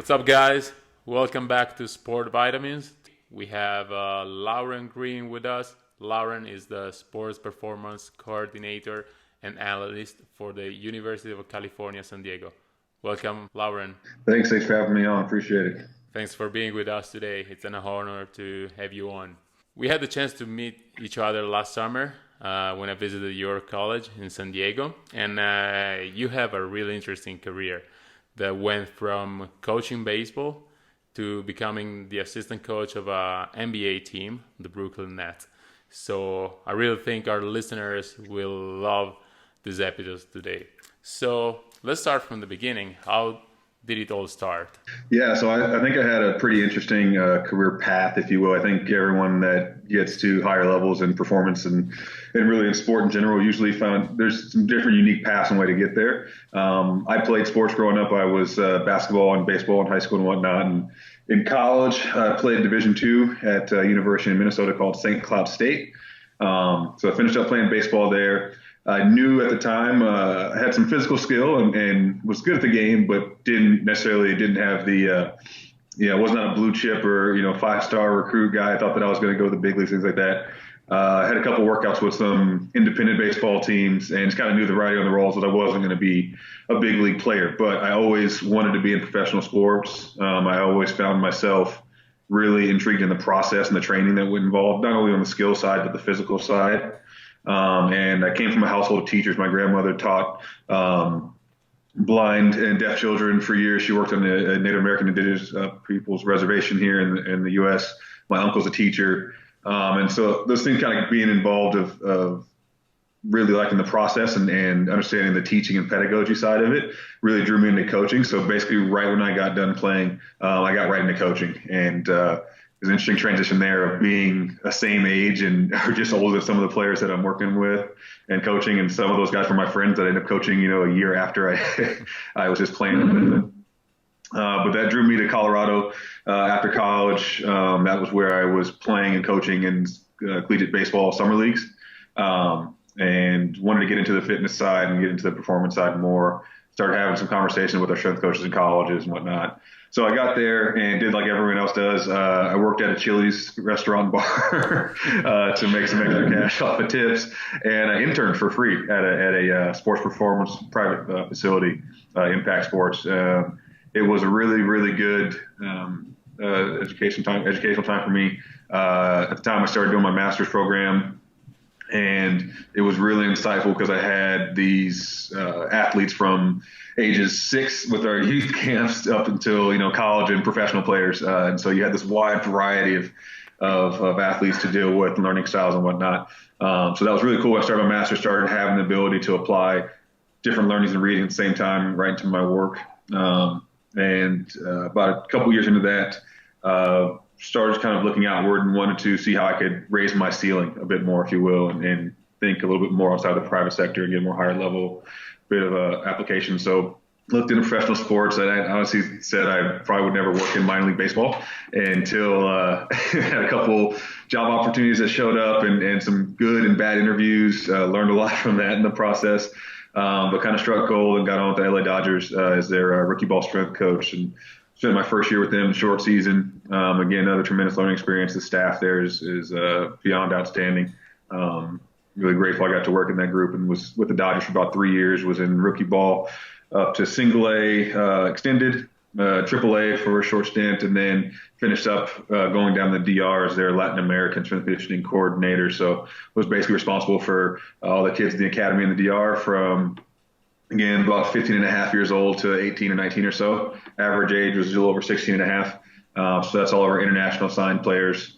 What's up, guys? Welcome back to Sport Vitamins. We have Lauren Green with us. Lauren is the Sports Performance Coordinator and Analyst for the University of California, San Diego. Welcome, Lauren. Thanks for having me on. Appreciate it. Thanks for being with us today. It's an honor to have you on. We had the chance to meet each other last summer when I visited your college in San Diego, and you have a really interesting career that went from coaching baseball to becoming the assistant coach of an NBA team, the Brooklyn Nets. So I really think our listeners will love this episode today. So let's start from the beginning. How did it all start? Yeah, so I think I had a pretty interesting career path, if you will. I think everyone that gets to higher levels in performance and really in sport in general usually found there's some different unique paths and way to get there. I played sports growing up. I was basketball and baseball in high school and whatnot. And in college, I played Division II at a university in Minnesota called St. Cloud State. So I finished up playing baseball there. I knew at the time I had some physical skill and was good at the game, but didn't have the was not a blue chip or 5-star recruit guy. I thought that I was going to go to the big leagues, things like that. I had a couple workouts with some independent baseball teams and just kind of knew the writing on the walls that I wasn't going to be a big league player. But I always wanted to be in professional sports. I always found myself really intrigued in the process and the training that would involve not only on the skill side but the physical side. And I came from a household of teachers. My grandmother taught blind and deaf children for years. She worked on the Native American Indigenous people's reservation here in the U.S. My uncle's a teacher. And so those things kind of being involved of really liking the process and understanding the teaching and pedagogy side of it really drew me into coaching. So basically right when I got done playing, I got right into coaching. And there's an interesting transition there of being a same age and or just older than some of the players that I'm working with and coaching. And some of those guys were my friends that I ended up coaching, a year after I was just playing with them. But that drew me to Colorado after college. That was where I was playing and coaching in collegiate baseball summer leagues, and wanted to get into the fitness side and get into the performance side more. Started having some conversations with our strength coaches in colleges and whatnot. So I got there and did like everyone else does. I worked at a Chili's restaurant bar to make some extra cash off of tips, and I interned for free at a sports performance private facility, Impact Sports. It was a really, really good educational time for me. At the time, I started doing my master's program, and it was really insightful because I had these athletes from ages 6 with our youth camps up until college and professional players, and so you had this wide variety of athletes to deal with, learning styles and whatnot. So that was really cool. I started my master's, started having the ability to apply different learnings and reading at the same time right into my work. And about a couple years into that, started kind of looking outward and wanted to see how I could raise my ceiling a bit more, if you will, and think a little bit more outside the private sector and get a more higher level bit of application. So looked into professional sports, and I honestly said I probably would never work in minor league baseball until had a couple job opportunities that showed up and some good and bad interviews. Learned a lot from that in the process. But kind of struck gold and got on with the LA Dodgers as their rookie ball strength coach, and spent my first year with them, short season. Again, another tremendous learning experience. The staff there is beyond outstanding. Really grateful I got to work in that group and was with the Dodgers for about 3 years, was in rookie ball up to single A extended, triple A for a short stint, and then finished up going down the DR as their Latin American strength conditioning coordinator. So was basically responsible for all the kids in the academy in the DR from, again, about 15 and a half years old to 18 or 19 or so. Average age was a little over 16 and a half. So that's all of our international signed players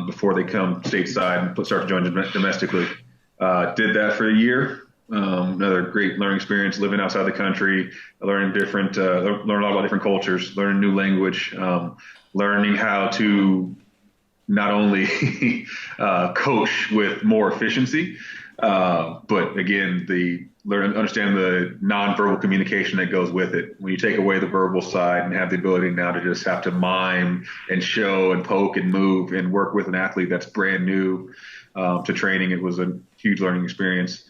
before they come stateside and start to join domestically. Did that for a year. Another great learning experience, living outside the country, learn a lot about different cultures, learn a new language, learning how to not only coach with more efficiency, but again, understand the nonverbal communication that goes with it. When you take away the verbal side and have the ability now to just have to mime and show and poke and move and work with an athlete that's brand new to training, it was a huge learning experience.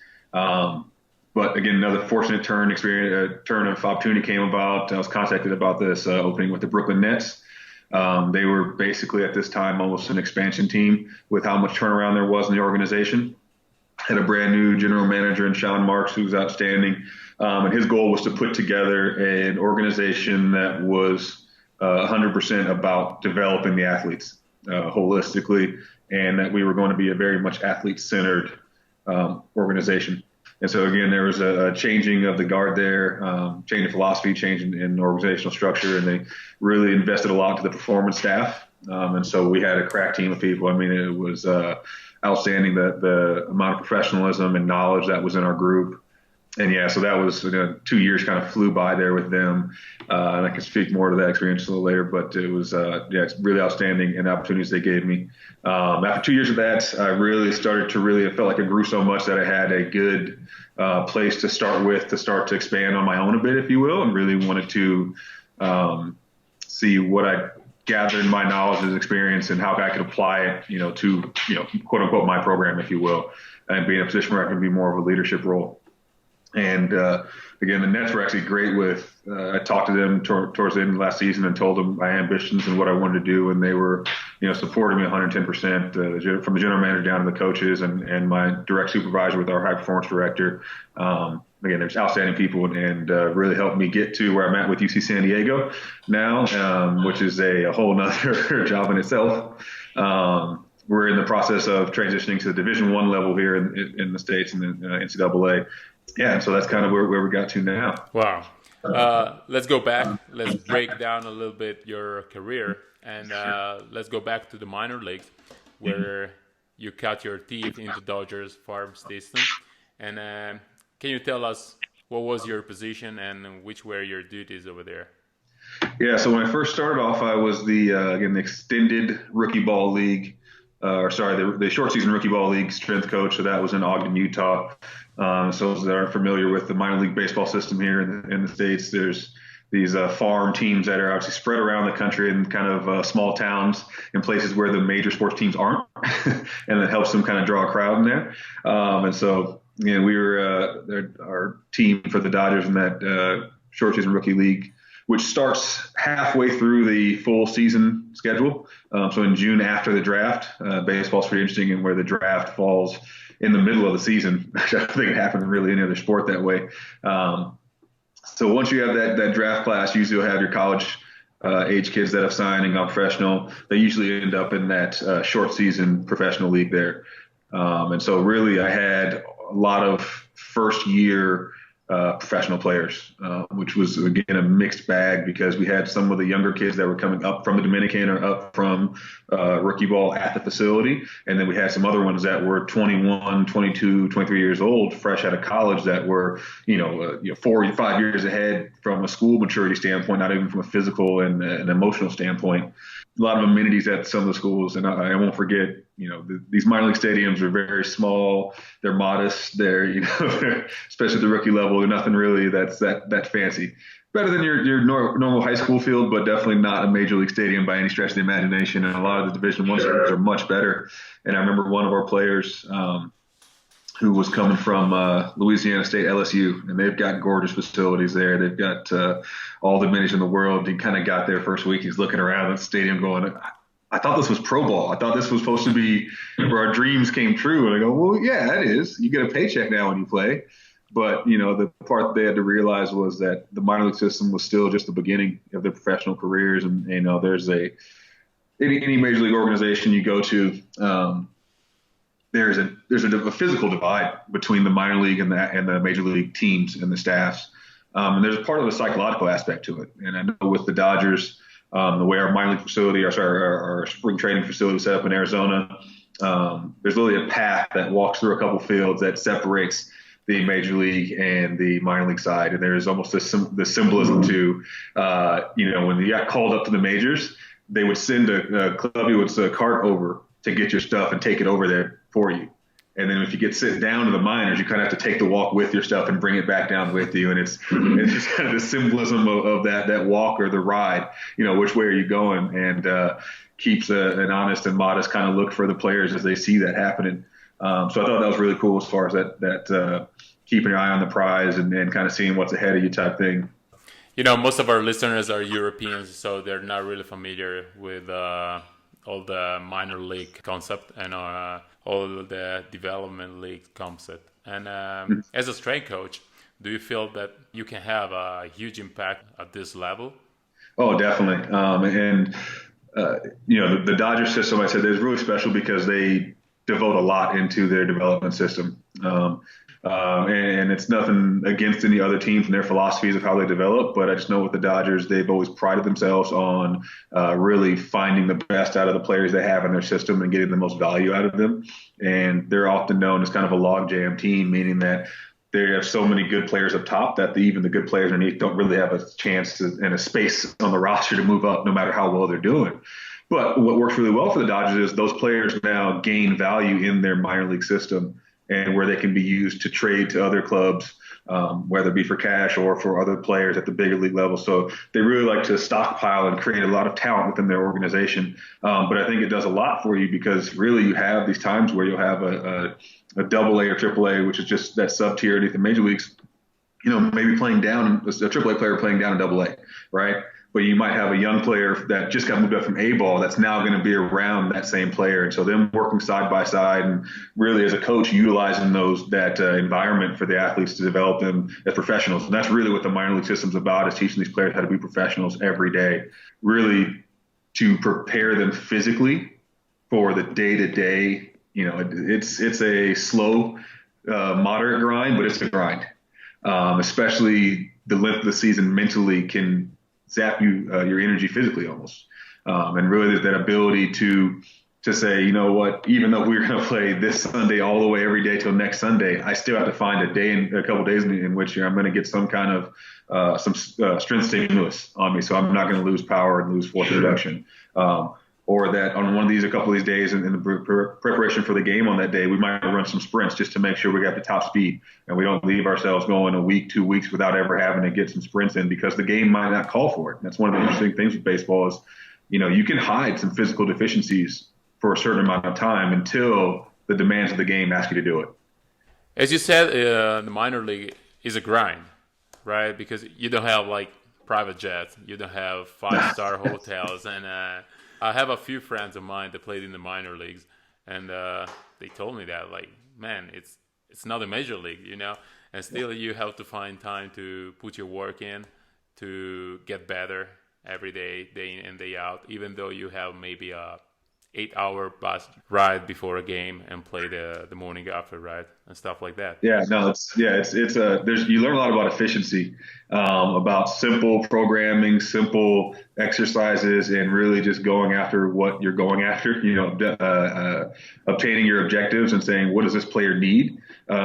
But again, another fortunate turn of opportunity came about. I was contacted about this opening with the Brooklyn Nets. They were basically at this time almost an expansion team with how much turnaround there was in the organization. Had a brand new general manager in Sean Marks, who was outstanding. And his goal was to put together an organization that was 100% about developing the athletes holistically, and that we were going to be a very much athlete-centered organization. And so, again, there was a changing of the guard there, change in philosophy, change in organizational structure, and they really invested a lot to the performance staff. And so we had a crack team of people. I mean, it was outstanding, the amount of professionalism and knowledge that was in our group. And yeah, so that was 2 years kind of flew by there with them. And I can speak more to that experience a little later, but it was, it's really outstanding and opportunities they gave me. After 2 years of that, I really started to I felt like I grew so much that I had a good place to start with, to start to expand on my own a bit, if you will, and really wanted to see what I gathered my knowledge and experience and how I could apply it, to, quote unquote, my program, if you will, and be in a position where I can be more of a leadership role. And again, the Nets were actually great with, I talked to them towards the end of last season and told them my ambitions and what I wanted to do. And they were, supporting me 110%, from the general manager down to the coaches and my direct supervisor with our high performance director. Again, there's outstanding people and really helped me get to where I'm at with UC San Diego now, which is a whole nother job in itself. We're in the process of transitioning to the Division I level here in the States and the NCAA. Yeah, so that's kind of where we got to now. Wow. Let's go back. Let's break down a little bit your career, and let's go back to the minor leagues where you cut your teeth into Dodgers farm system. And can you tell us what was your position and which were your duties over there? Yeah, so when I first started off, I was the extended rookie ball league, the short season rookie ball league strength coach. So that was in Ogden, Utah. So those that aren't familiar with the minor league baseball system here in the States, there's these farm teams that are actually spread around the country in kind of small towns in places where the major sports teams aren't, and it helps them kind of draw a crowd in there. And so, we were our team for the Dodgers in that short season rookie league, which starts halfway through the full season schedule. So in June after the draft, baseball's pretty interesting, and where the draft falls in the middle of the season. I don't think it happens in really any other sport that way. So once you have that draft class, usually you'll have your college age kids that have signed and gone professional. They usually end up in that short season professional league there. And so really I had a lot of first year professional players, which was, again, a mixed bag because we had some of the younger kids that were coming up from the Dominican or up from rookie ball at the facility. And then we had some other ones that were 21, 22, 23 years old, fresh out of college that were, 4 or 5 years ahead from a school maturity standpoint, not even from a physical and an emotional standpoint. A lot of amenities at some of the schools, and I won't forget, these minor league stadiums are very small. They're modest. They're, especially at the rookie level, they're nothing really that's that fancy. Better than your normal high school field, but definitely not a major league stadium by any stretch of the imagination. And a lot of the Division I stadiums are much better. And I remember one of our players who was coming from Louisiana State LSU, and they've got gorgeous facilities there. They've got all the amenities in the world. He kind of got there first week. He's looking around the stadium going, I thought this was pro ball. I thought this was supposed to be where our dreams came true. And I go, well, yeah, it is. You get a paycheck now when you play. But, the part they had to realize was that the minor league system was still just the beginning of their professional careers. And, there's any major league organization you go to, there's a physical divide between the minor league and the major league teams and the staffs. And there's a part of a psychological aspect to it. And I know with the Dodgers, the way our minor league facility, our spring training facility was set up in Arizona, there's literally a path that walks through a couple fields that separates the major league and the minor league side. And there's almost the symbolism to, when you got called up to the majors, they would send a cart over to get your stuff and take it over there for you. And then if you get sent down to the minors, you kind of have to take the walk with your stuff and bring it back down with you. And it's kind of the symbolism of that walk or the ride, which way are you going, and keeps an honest and modest kind of look for the players as they see that happening. So I thought that was really cool as far as that keeping your eye on the prize and kind of seeing what's ahead of you type thing. Most of our listeners are Europeans, so they're not really familiar with all the minor league concept and all the development league concept. And as a strength coach, do you feel that you can have a huge impact at this level? Oh, definitely. The Dodger system, I said, is really special because they devote a lot into their development system. And it's nothing against any other teams and their philosophies of how they develop, but I just know with the Dodgers, they've always prided themselves on really finding the best out of the players they have in their system and getting the most value out of them. And they're often known as kind of a logjam team, meaning that they have so many good players up top that even the good players underneath don't really have a chance and a space on the roster to move up no matter how well they're doing. But what works really well for the Dodgers is those players now gain value in their minor league system and where they can be used to trade to other clubs, whether it be for cash or for other players at the bigger league level. So they really like to stockpile and create a lot of talent within their organization. But I think it does a lot for you because really you have these times where you'll have a double A or triple A, which is just that sub tier underneath the major leagues, maybe playing down, a triple A player playing down in double A, right? But you might have a young player that just got moved up from A ball that's now going to be around that same player. And so them working side by side and really as a coach utilizing that environment for the athletes to develop them as professionals. And that's really what the minor league system's about, is teaching these players how to be professionals every day, really to prepare them physically for the day-to-day. It's a slow, moderate grind, but it's a grind. Especially the length of the season mentally can zap you your energy physically almost. And really there's that ability to say, you know what, even though we're going to play this Sunday all the way every day till next Sunday, I still have to find a couple of days in which I'm going to get some kind of strength stimulus on me. So I'm not going to lose power and lose force reduction. Or that on one of these, a couple of these days in the preparation for the game on that day, we might run some sprints just to make sure we got the top speed and we don't leave ourselves going a week, 2 weeks without ever having to get some sprints in because the game might not call for it. And that's one of the interesting things with baseball is, you can hide some physical deficiencies for a certain amount of time until the demands of the game ask you to do it. As you said, the minor league is a grind, right? Because you don't have like private jets, you don't have 5-star hotels, and I have a few friends of mine that played in the minor leagues, and they told me that, like, man, it's not a major league, and still you have to find time to put your work in to get better every day, day in and day out, even though you have maybe a 8-hour bus ride before a game and play the morning after, right, and stuff like that. Yeah, no, you learn a lot about efficiency, about simple programming, simple exercises, and really just going after what you're going after. Obtaining your objectives and saying, what does this player need?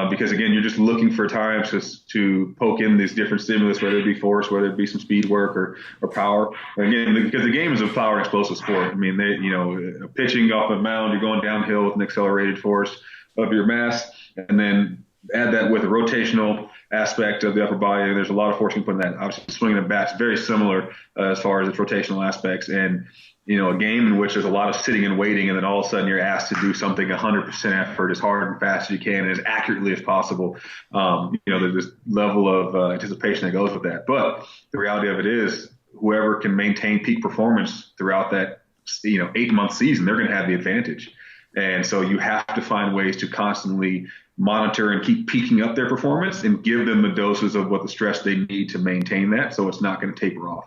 Because again, you're just looking for times to poke in these different stimulus, whether it be force, whether it be some speed work or power. Again, because the game is a power and explosive sport. I mean, pitching off a mound, you're going downhill with an accelerated force of your mass, and then add that with a rotational aspect of the upper body. There's a lot of force you can put in that. Obviously, swinging the bat's very similar as far as its rotational aspects. And a game in which there's a lot of sitting and waiting, and then all of a sudden you're asked to do something 100% effort as hard and fast as you can and as accurately as possible. There's this level of anticipation that goes with that. But the reality of it is, whoever can maintain peak performance throughout that 8-month season, they're going to have the advantage. And so you have to find ways to constantly monitor and keep peaking up their performance and give them the doses of what the stress they need to maintain that, so it's not going to taper off.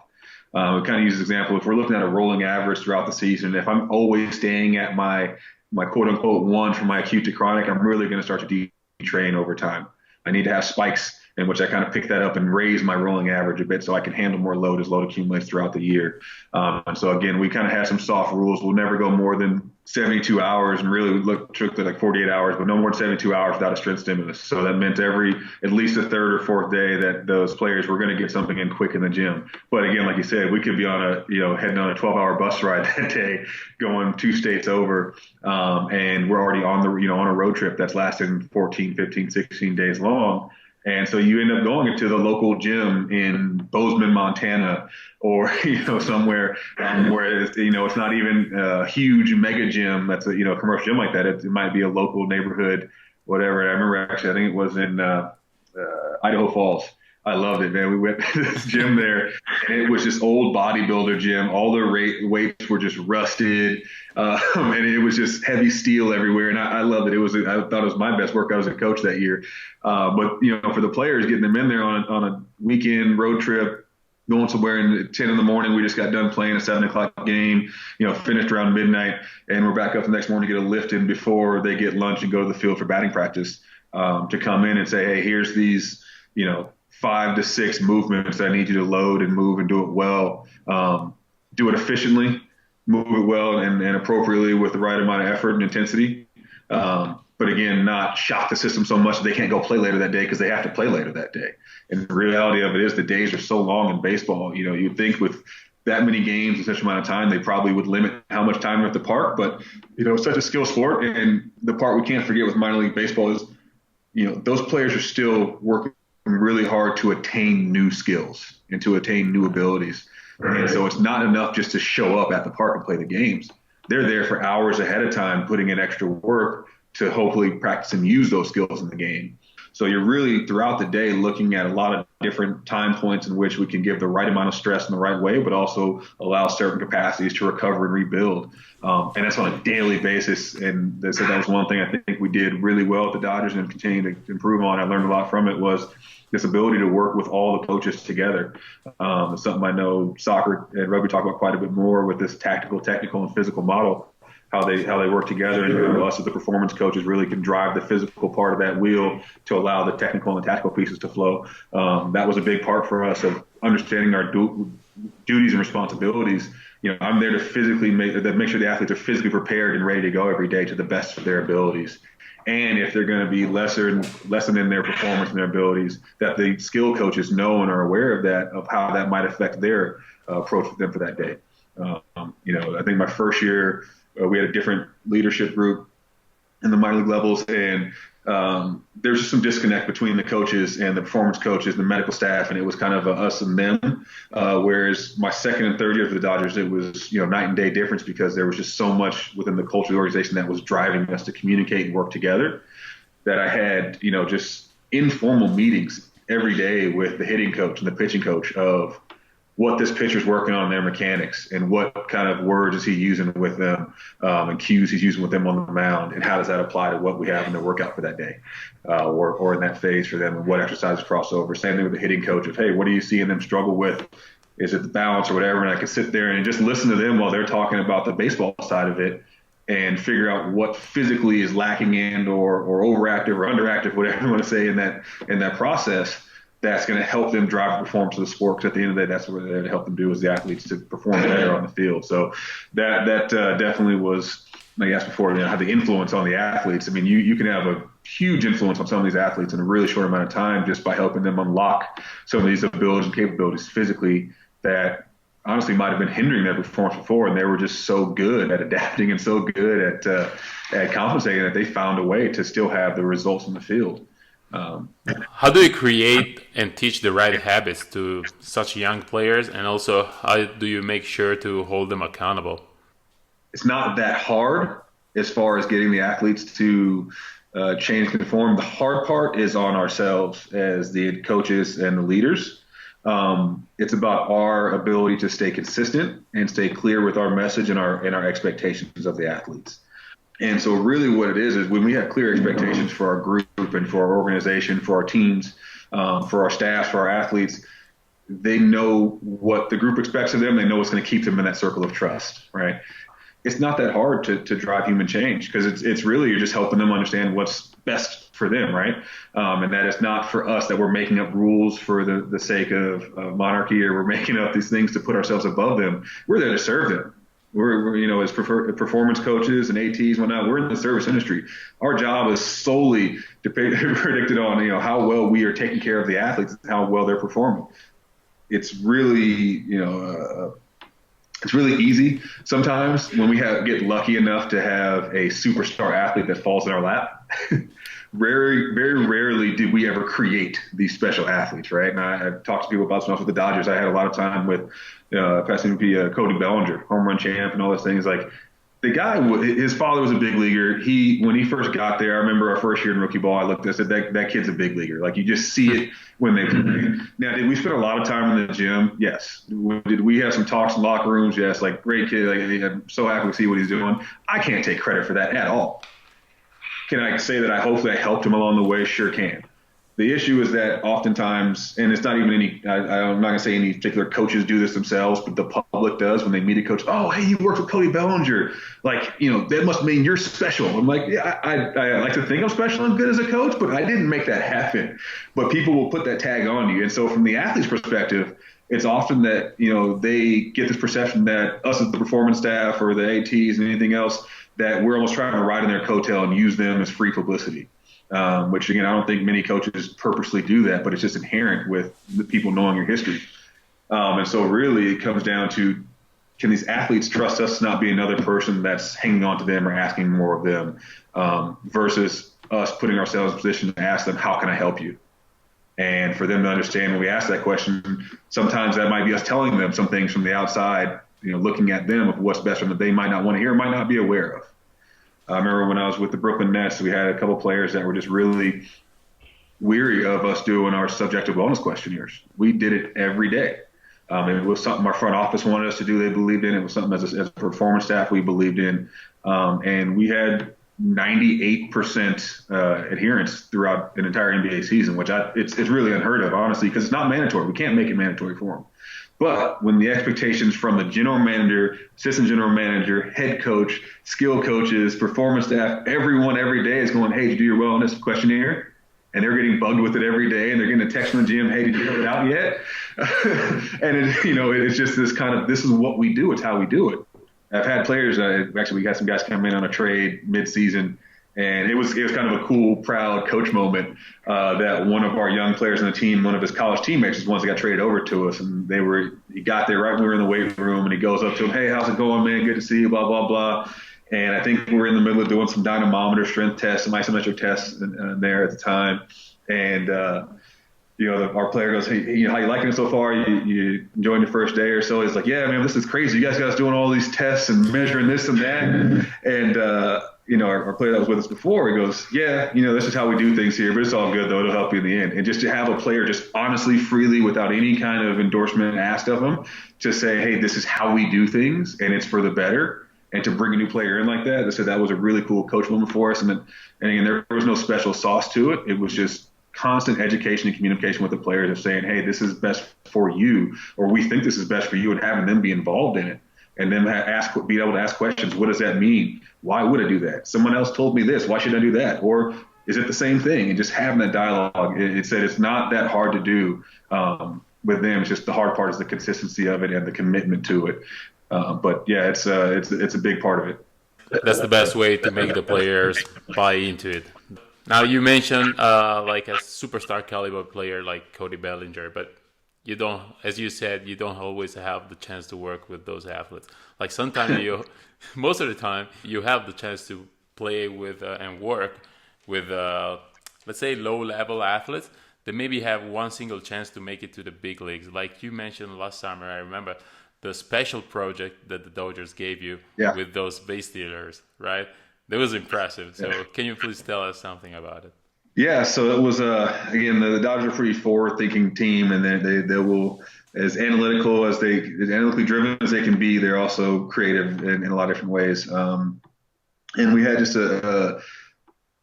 We kind of use this example. If we're looking at a rolling average throughout the season, if I'm always staying at my quote unquote 1 from my acute to chronic, I'm really going to start to detrain over time. I need to have spikes in which I kind of pick that up and raise my rolling average a bit so I can handle more load as load accumulates throughout the year. And so again, we kind of have some soft rules. We'll never go more than 72 hours and really look strictly like 48 hours, but no more than 72 hours without a strength stimulus. So that meant at least the third or fourth day that those players were going to get something in quick in the gym. But again, like you said, we could be heading on a 12-hour bus ride that day, going 2 states over, and we're already on a road trip that's lasting 14, 15, 16 days long. And so you end up going into the local gym in Bozeman, Montana, or somewhere where it's not even a huge mega gym that's a commercial gym like that. It might be a local neighborhood, whatever. I remember actually, I think it was in Idaho Falls. I loved it, man. We went to this gym there, and it was just old bodybuilder gym. All the weights were just rusted, and it was just heavy steel everywhere. And I loved it. I thought it was my best workout as a coach that year. But for the players, getting them in there on a weekend road trip, going somewhere at 10 in the morning, we just got done playing a 7 o'clock game, finished around midnight, and we're back up the next morning to get a lift in before they get lunch and go to the field for batting practice, to come in and say, hey, here's these, 5 to 6 movements that I need you to load and move and do it well. Do it efficiently, move it well and appropriately with the right amount of effort and intensity. But again, not shock the system so much that they can't go play later that day because they have to play later that day. And the reality of it is the days are so long in baseball. You'd think with that many games in such an amount of time, they probably would limit how much time they're at the park. But, it's such a skill sport. And the part we can't forget with minor league baseball is, those players are still working really hard to attain new skills and to attain new abilities. Right. And so it's not enough just to show up at the park and play the games. They're there for hours ahead of time, putting in extra work to hopefully practice and use those skills in the game. So you're really throughout the day looking at a lot of different time points in which we can give the right amount of stress in the right way, but also allow certain capacities to recover and rebuild. And that's on a daily basis. And so that was one thing I think we did really well at the Dodgers and continue to improve on. I learned a lot from it was this ability to work with all the coaches together. It's something I know soccer and rugby talk about quite a bit more with this tactical, technical, and physical model. How they work together, and us as the performance coaches really can drive the physical part of that wheel to allow the technical and the tactical pieces to flow. That was a big part for us of understanding our duties and responsibilities. I'm there to physically make sure the athletes are physically prepared and ready to go every day to the best of their abilities. And if they're going to be lessen in their performance and their abilities, that the skill coaches know and are aware of that, of how that might affect their approach with them for that day. I think my first year, we had a different leadership group in the minor league levels, and there's just some disconnect between the coaches and the performance coaches and the medical staff, and it was kind of us and them. Whereas my second and third year for the Dodgers, it was night and day difference because there was just so much within the culture of the organization that was driving us to communicate and work together that I had just informal meetings every day with the hitting coach and the pitching coach of what this pitcher's working on in their mechanics and what kind of words is he using with them, and cues he's using with them on the mound, and how does that apply to what we have in the workout for that day, or in that phase for them, and what exercises cross over. Same thing with the hitting coach of, hey, what are you seeing them struggle with? Is it the balance or whatever? And I could sit there and just listen to them while they're talking about the baseball side of it and figure out what physically is lacking in or overactive or underactive, whatever you want to say in that process. That's going to help them drive the performance of the sport, because at the end of the day, that's what they're to help them do as the athletes to perform better on the field. So that definitely was, like I asked before, had the influence on the athletes. I mean, you can have a huge influence on some of these athletes in a really short amount of time just by helping them unlock some of these abilities and capabilities physically that honestly might have been hindering their performance before, and they were just so good at adapting and so good at compensating that they found a way to still have the results in the field. How do you create and teach the right habits to such young players, and also how do you make sure to hold them accountable? It's not that hard as far as getting the athletes to change and conform. The hard part is on ourselves as the coaches and the leaders. It's about our ability to stay consistent and stay clear with our message and our expectations of the athletes. And so really what it is when we have clear expectations for our group and for our organization, for our teams, for our staff, for our athletes, they know what the group expects of them. They know what's going to keep them in that circle of trust, right? It's not that hard to drive human change, because it's really, you're just helping them understand what's best for them, right? And that it's not for us that we're making up rules for the sake of monarchy, or we're making up these things to put ourselves above them. We're there to serve them. We're as performance coaches and ATs and whatnot, we're in the service industry. Our job is solely predicted on how well we are taking care of the athletes and how well they're performing. It's really It's really easy sometimes when we get lucky enough to have a superstar athlete that falls in our lap. Very rarely did we ever create these special athletes, right? And I've talked to people about stuff with the Dodgers. I had a lot of time with past MVP Cody Bellinger, home run champ, and all those things. Like the guy, his father was a big leaguer. When he first got there, I remember our first year in rookie ball. I looked at it, said that kid's a big leaguer. Like you just see it when they play. Now, did we spend a lot of time in the gym? Yes. Did we have some talks in locker rooms? Yes. Like great kid. Like I'm so happy to see what he's doing. I can't take credit for that at all. Can I say that hopefully I helped him along the way? Sure can. The issue is that oftentimes, and it's not even I'm not going to say any particular coaches do this themselves, but the public does when they meet a coach. Oh, hey, you worked with Cody Bellinger. Like, that must mean you're special. I'm like, yeah, I like to think I'm special and good as a coach, but I didn't make that happen. But people will put that tag on you. And so from the athlete's perspective, it's often that, they get this perception that us as the performance staff or the ATs and anything else, that we're almost trying to ride in their coattail and use them as free publicity. Which, again, I don't think many coaches purposely do that, but it's just inherent with the people knowing your history. And so really it comes down to, can these athletes trust us to not be another person that's hanging on to them or asking more of them, versus us putting ourselves in a position to ask them, how can I help you? And for them to understand when we ask that question, sometimes that might be us telling them some things from the outside, looking at them of what's best for them that they might not want to hear, might not be aware of. I remember when I was with the Brooklyn Nets, we had a couple players that were just really weary of us doing our subjective wellness questionnaires. We did it every day. It was something our front office wanted us to do. They believed in it. It was something as a performance staff we believed in. And we had 98% adherence throughout an entire NBA season, which it's really unheard of, honestly, because it's not mandatory. We can't make it mandatory for them. But when the expectations from the general manager, assistant general manager, head coach, skill coaches, performance staff, everyone every day is going, hey, did you do your wellness questionnaire? And they're getting bugged with it every day, and they're getting a text from the gym, hey, did you fill it out yet? And it's just this is what we do. It's how we do it. I've had players, actually we got some guys come in on a trade mid-season, and it was kind of a cool, proud coach moment that one of our young players on the team, one of his college teammates, was the ones that got traded over to us. And he got there right when we were in the weight room, and he goes up to him, hey, how's it going, man? Good to see you, blah, blah, blah. And I think we're in the middle of doing some dynamometer strength tests, some isometric tests there at the time. And, our player goes, hey, how you liking it so far? You enjoying your first day or so? He's like, yeah, man, this is crazy. You guys doing all these tests and measuring this and that. And, our player that was with us before, he goes, yeah, this is how we do things here, but it's all good, though. It'll help you in the end. And just to have a player just honestly, freely, without any kind of endorsement asked of him, to say, hey, this is how we do things, and it's for the better. And to bring a new player in like that, they said that was a really cool coach moment for us. And again, there was no special sauce to it. It was just constant education and communication with the players of saying, hey, this is best for you, or we think this is best for you, and having them be involved in it. And then be able to ask questions. What does that mean? Why would I do that? Someone else told me this. Why should I do that? Or is it the same thing? And just having that dialogue. It said it's not that hard to do with them. It's just the hard part is the consistency of it and the commitment to it. But yeah, it's a big part of it. That's the best way to make the players buy into it. Now you mentioned like a superstar caliber player like Cody Bellinger, but you don't, as you said, you don't always have the chance to work with those athletes. Like sometimes most of the time, you have the chance to play with and work with, let's say, low-level athletes that maybe have one single chance to make it to the big leagues. Like you mentioned last summer, I remember the special project that the Dodgers gave you with those base stealers, right? That was impressive. So can you please tell us something about it? Yeah, so it was, again, the Dodgers are a pretty forward-thinking team, and they will, as analytically driven as they can be, they're also creative in a lot of different ways. And we had just a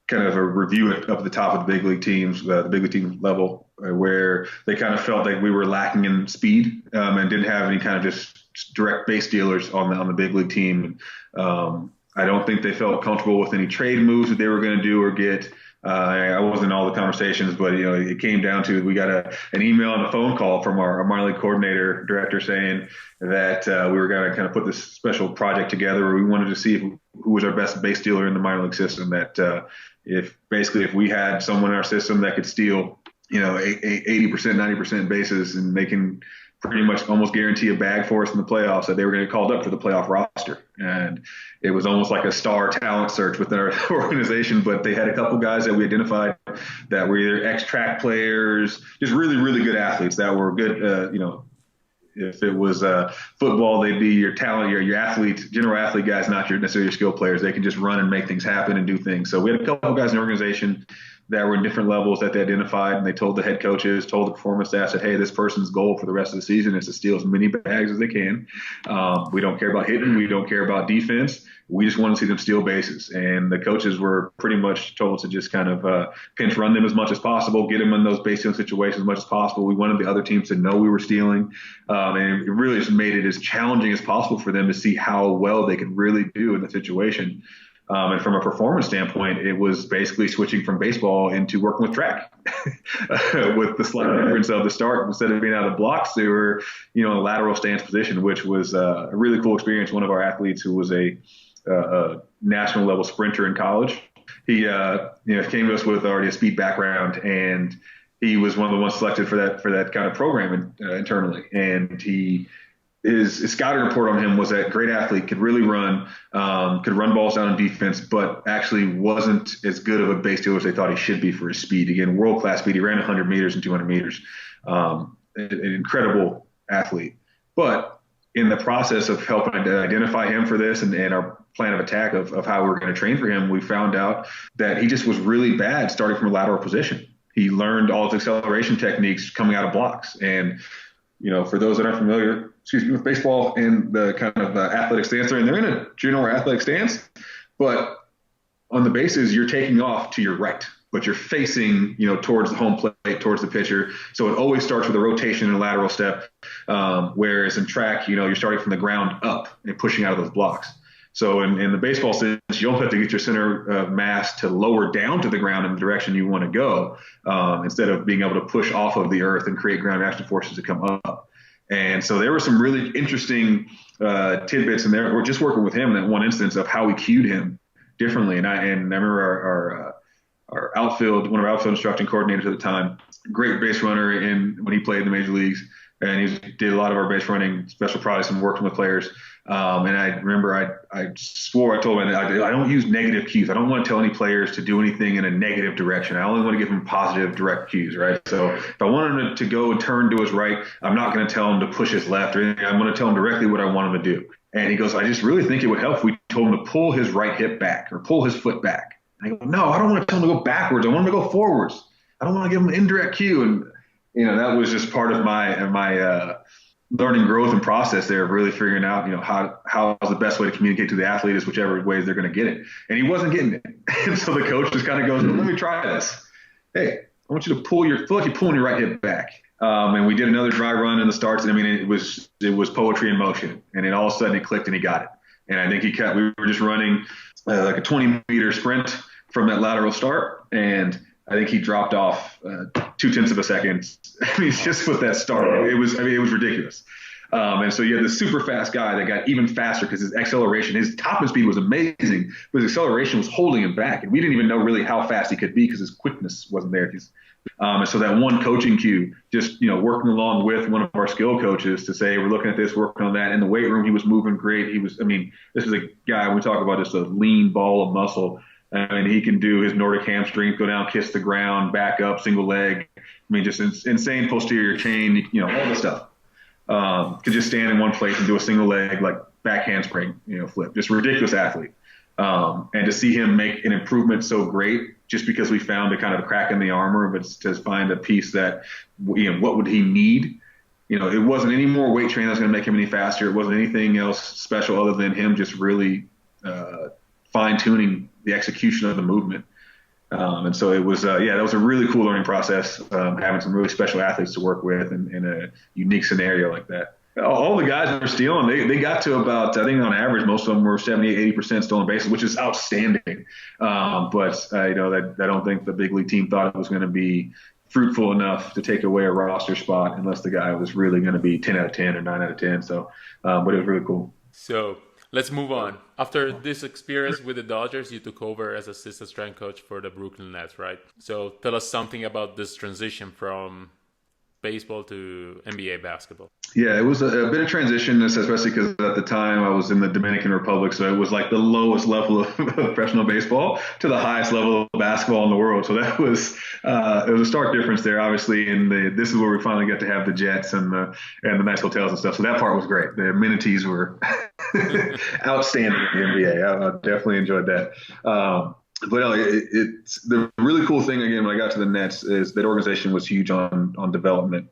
kind of a review up at the top of the big league teams, the big league team level, where they kind of felt like we were lacking in speed and didn't have any kind of just direct base dealers on the big league team. I don't think they felt comfortable with any trade moves that they were going to do or get. I wasn't in all the conversations, but it came down to we got an email and a phone call from our minor league coordinator director saying that we were going to kind of put this special project together where we wanted to see who was our best base stealer in the minor league system. That if we had someone in our system that could steal 80%, 90% bases, and they can pretty much almost guarantee a bag for us in the playoffs, that they were going to get called up for the playoff roster. And it was almost like a star talent search within our organization. But they had a couple guys that we identified that were either ex-track players, just really, really good athletes that were good, if it was football, they'd be your talent, your athlete, general athlete guys, not necessarily your skill players. They can just run and make things happen and do things. So we had a couple of guys in the organization that were in different levels that they identified, and they told the head coaches, told the performance staff, said, hey, this person's goal for the rest of the season is to steal as many bags as they can. We don't care about hitting. We don't care about defense. We just want to see them steal bases. And the coaches were pretty much told to just kind of pinch run them as much as possible, get them in those base stealing situations as much as possible. We wanted the other teams to know we were stealing. And it really just made it as challenging as possible for them to see how well they could really do in the situation. And from a performance standpoint, it was basically switching from baseball into working with track with the slight difference of the start. Instead of being out of the blocks, they were, in a lateral stance position, which was a really cool experience. One of our athletes who was a national level sprinter in college, he came to us with already a speed background, and he was one of the ones selected for that kind of program internally. And his scouting report on him was that great athlete, could really run, could run balls down in defense, but actually wasn't as good of a base stealer as they thought he should be for his speed. Again, world-class speed. He ran 100 meters and 200 meters. An incredible athlete. But in the process of helping to identify him for this and our plan of attack of how we were going to train for him, we found out that he just was really bad starting from a lateral position. He learned all his acceleration techniques coming out of blocks. And, for those that aren't familiar, with baseball and the kind of athletic stance, they're in a general athletic stance, but on the bases, you're taking off to your right, but you're facing, towards the home plate, towards the pitcher. So it always starts with a rotation and a lateral step, whereas in track, you're starting from the ground up and pushing out of those blocks. So in the baseball sense, you don't have to get your center of mass to lower down to the ground in the direction you want to go, instead of being able to push off of the earth and create ground action forces to come up. And so there were some really interesting tidbits in there. We're just working with him in that one instance of how we cued him differently. And I remember our outfield, one of our outfield instructing coordinators at the time, great base runner when he played in the major leagues. And he did a lot of our base running special projects and working with players. And I remember I swore, I told him, I don't use negative cues. I don't want to tell any players to do anything in a negative direction. I only want to give them positive, direct cues, right? So if I want him to go and turn to his right, I'm not going to tell him to push his left or anything. I'm going to tell him directly what I want him to do. And he goes, I just really think it would help if we told him to pull his right hip back or pull his foot back. And I go, no, I don't want to tell him to go backwards. I want him to go forwards. I don't want to give him an indirect cue. And, that was just part of my learning growth and process there of really figuring out, how the best way to communicate to the athlete is whichever way they're going to get it. And he wasn't getting it. And so the coach just kind of goes, well, let me try this. Hey, I want you to feel like you're pulling your right hip back. And we did another dry run in the starts. And it was poetry in motion. And then all of a sudden it clicked and he got it. And I think we were just running like a 20-meter sprint from that lateral start. And I think he dropped off 0.2 of a second. Just with that start, it was ridiculous. And so you had this super fast guy that got even faster because his acceleration, his top speed was amazing, but his acceleration was holding him back. And we didn't even know really how fast he could be because his quickness wasn't there. And so that one coaching cue, just, working along with one of our skill coaches to say, we're looking at this, working on that. In the weight room, he was moving great. This is a guy, when we talk about just a lean ball of muscle. And he can do his Nordic hamstring, go down, kiss the ground, back up, single leg. Just insane posterior chain, all this stuff. Could just stand in one place and do a single leg, like back handspring, flip. Just ridiculous athlete. And to see him make an improvement so great, just because we found a kind of a crack in the armor, but to find a piece that, what would he need? It wasn't any more weight training that's going to make him any faster. It wasn't anything else special other than him just really fine-tuning the execution of the movement. And so it was, that was a really cool learning process, having some really special athletes to work with in a unique scenario like that. All the guys that were stealing, they got to about, I think on average, most of them were 78, 80% stolen bases, which is outstanding. But I don't think the big league team thought it was going to be fruitful enough to take away a roster spot unless the guy was really going to be 10 out of 10 or 9 out of 10. So, but it was really cool. So let's move on. After this experience with the Dodgers, you took over as assistant strength coach for the Brooklyn Nets, right? So tell us something about this transition from baseball to NBA basketball? Yeah, it was a bit of transition, especially because at the time I was in the Dominican Republic, so it was like the lowest level of professional baseball to the highest level of basketball in the world. So that was it was a stark difference there, obviously. And this is where we finally got to have the jets and the nice hotels and stuff. So that part was great. The amenities were outstanding in the NBA. I definitely enjoyed that. But no, it's the really cool thing again when I got to the Nets is that organization was huge on development.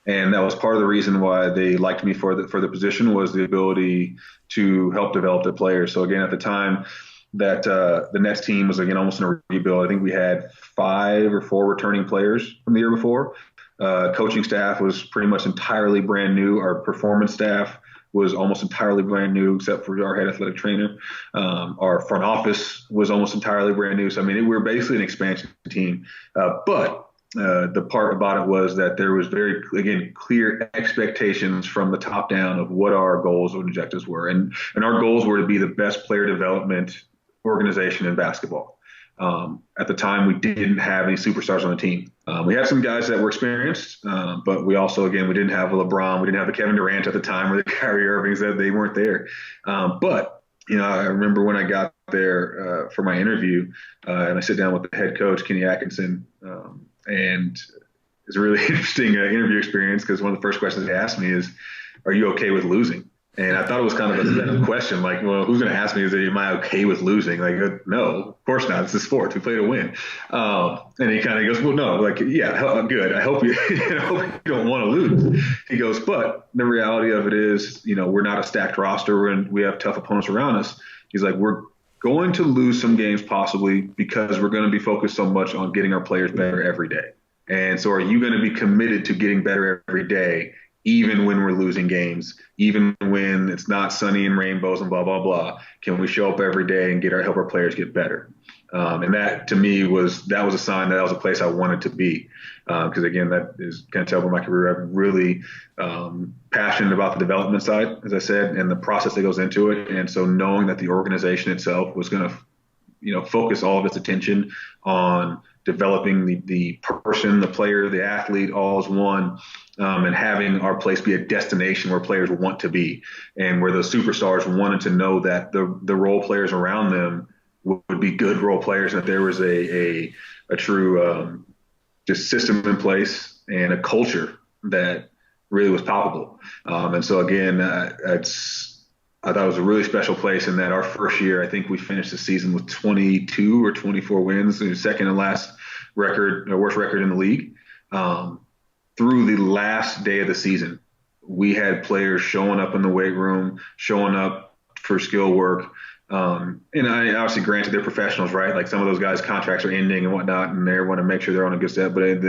And that was part of the reason why they liked me for the position was the ability to help develop the players. So again, at the time that the Nets team was again almost in a rebuild, I think we had 5 or 4 returning players from the year before. Coaching staff was pretty much entirely brand new. Our performance staff was almost entirely brand new, except for our head athletic trainer. Our front office was almost entirely brand new. So I mean, we were basically an expansion team, but the part about it was that there was very, again, clear expectations from the top down of what our goals and objectives were. And our goals were to be the best player development organization in basketball. At the time, we didn't have any superstars on the team. We had some guys that were experienced, but we also, again, we didn't have a LeBron. We didn't have a Kevin Durant at the time or the Kyrie Irvings. That they weren't there. But I remember when I got there for my interview, and I sit down with the head coach, Kenny Atkinson, and it's a really interesting interview experience because one of the first questions they asked me is, "Are you okay with losing?" And I thought it was kind of a random question, like, well, who's going to ask me, am I okay with losing? Like, no, of course not. It's a sport. We play to win. And he kind of goes, well, no, like, yeah, good. I hope you don't want to lose. He goes, but the reality of it is, we're not a stacked roster and we have tough opponents around us. He's like, we're going to lose some games possibly because we're going to be focused so much on getting our players better every day. And so are you going to be committed to getting better every day, even when we're losing games, even when it's not sunny and rainbows and blah, blah, blah? Can we show up every day and help our players get better? And that to me was a sign that was a place I wanted to be. Because again, that is kind of tell by my career, I'm really passionate about the development side, as I said, and the process that goes into it. And so knowing that the organization itself was going to, focus all of its attention on developing the person, the player, the athlete, all as one, and having our place be a destination where players want to be, and where the superstars wanted to know that the role players around them would be good role players, and that there was a true just system in place and a culture that really was palpable. And so again, I thought it was a really special place in that our first year, I think we finished the season with 22 or 24 wins, the second and last worst record in the league. Through the last day of the season, we had players showing up in the weight room, showing up for skill work. And I obviously granted they're professionals, right? Like some of those guys' contracts are ending and whatnot, and they want to make sure they're on a good step. But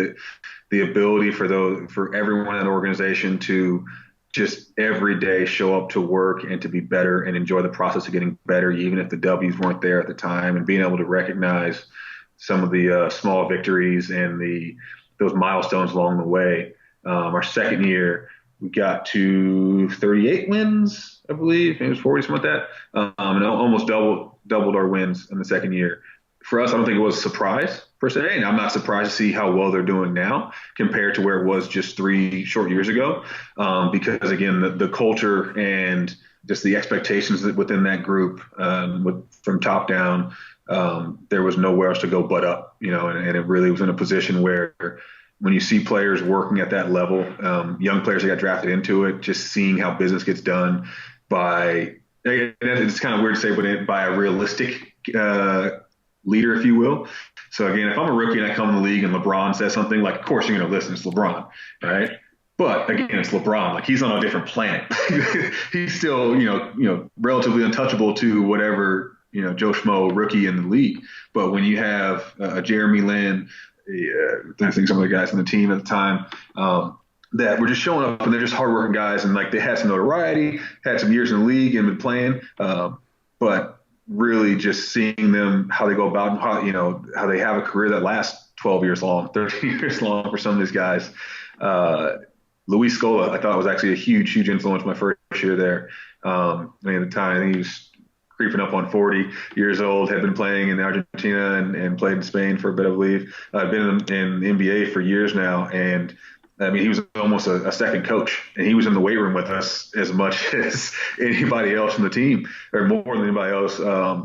the ability for everyone in the organization to just every day show up to work and to be better and enjoy the process of getting better, even if the W's weren't there at the time, and being able to recognize some of the small victories and those milestones along the way. Our second year, we got to 38 wins, I believe. It was 40, something like that. And almost doubled our wins in the second year. For us, I don't think it was a surprise per se. And I'm not surprised to see how well they're doing now compared to where it was just 3 short years ago. Because again, the culture and just the expectations that within that group, from top down, there was nowhere else to go but up, and it really was in a position where when you see players working at that level, young players that got drafted into it, just seeing how business gets done it's kind of weird to say, but by a realistic leader, if you will. So again, if I'm a rookie and I come in the league and LeBron says something, like, of course you're going to listen. It's LeBron, right? But again, it's LeBron. Like, he's on a different planet. He's still, relatively untouchable to whatever, Joe Schmo rookie in the league. But when you have Jeremy Lin, I think some of the guys on the team at the time, that were just showing up, and they're just hardworking guys, and like they had some notoriety, had some years in the league and been playing, but really just seeing them, how they go about, how they have a career that lasts 12 years long, 13 years long for some of these guys. Luis Scola, I thought was actually a huge influence my first year there. At the time, he was creeping up on 40 years old, had been playing in Argentina and played in Spain for a bit, I believe. I've been in the NBA for years now, and I mean, he was almost a second coach, and he was in the weight room with us as much as anybody else on the team, or more than anybody else.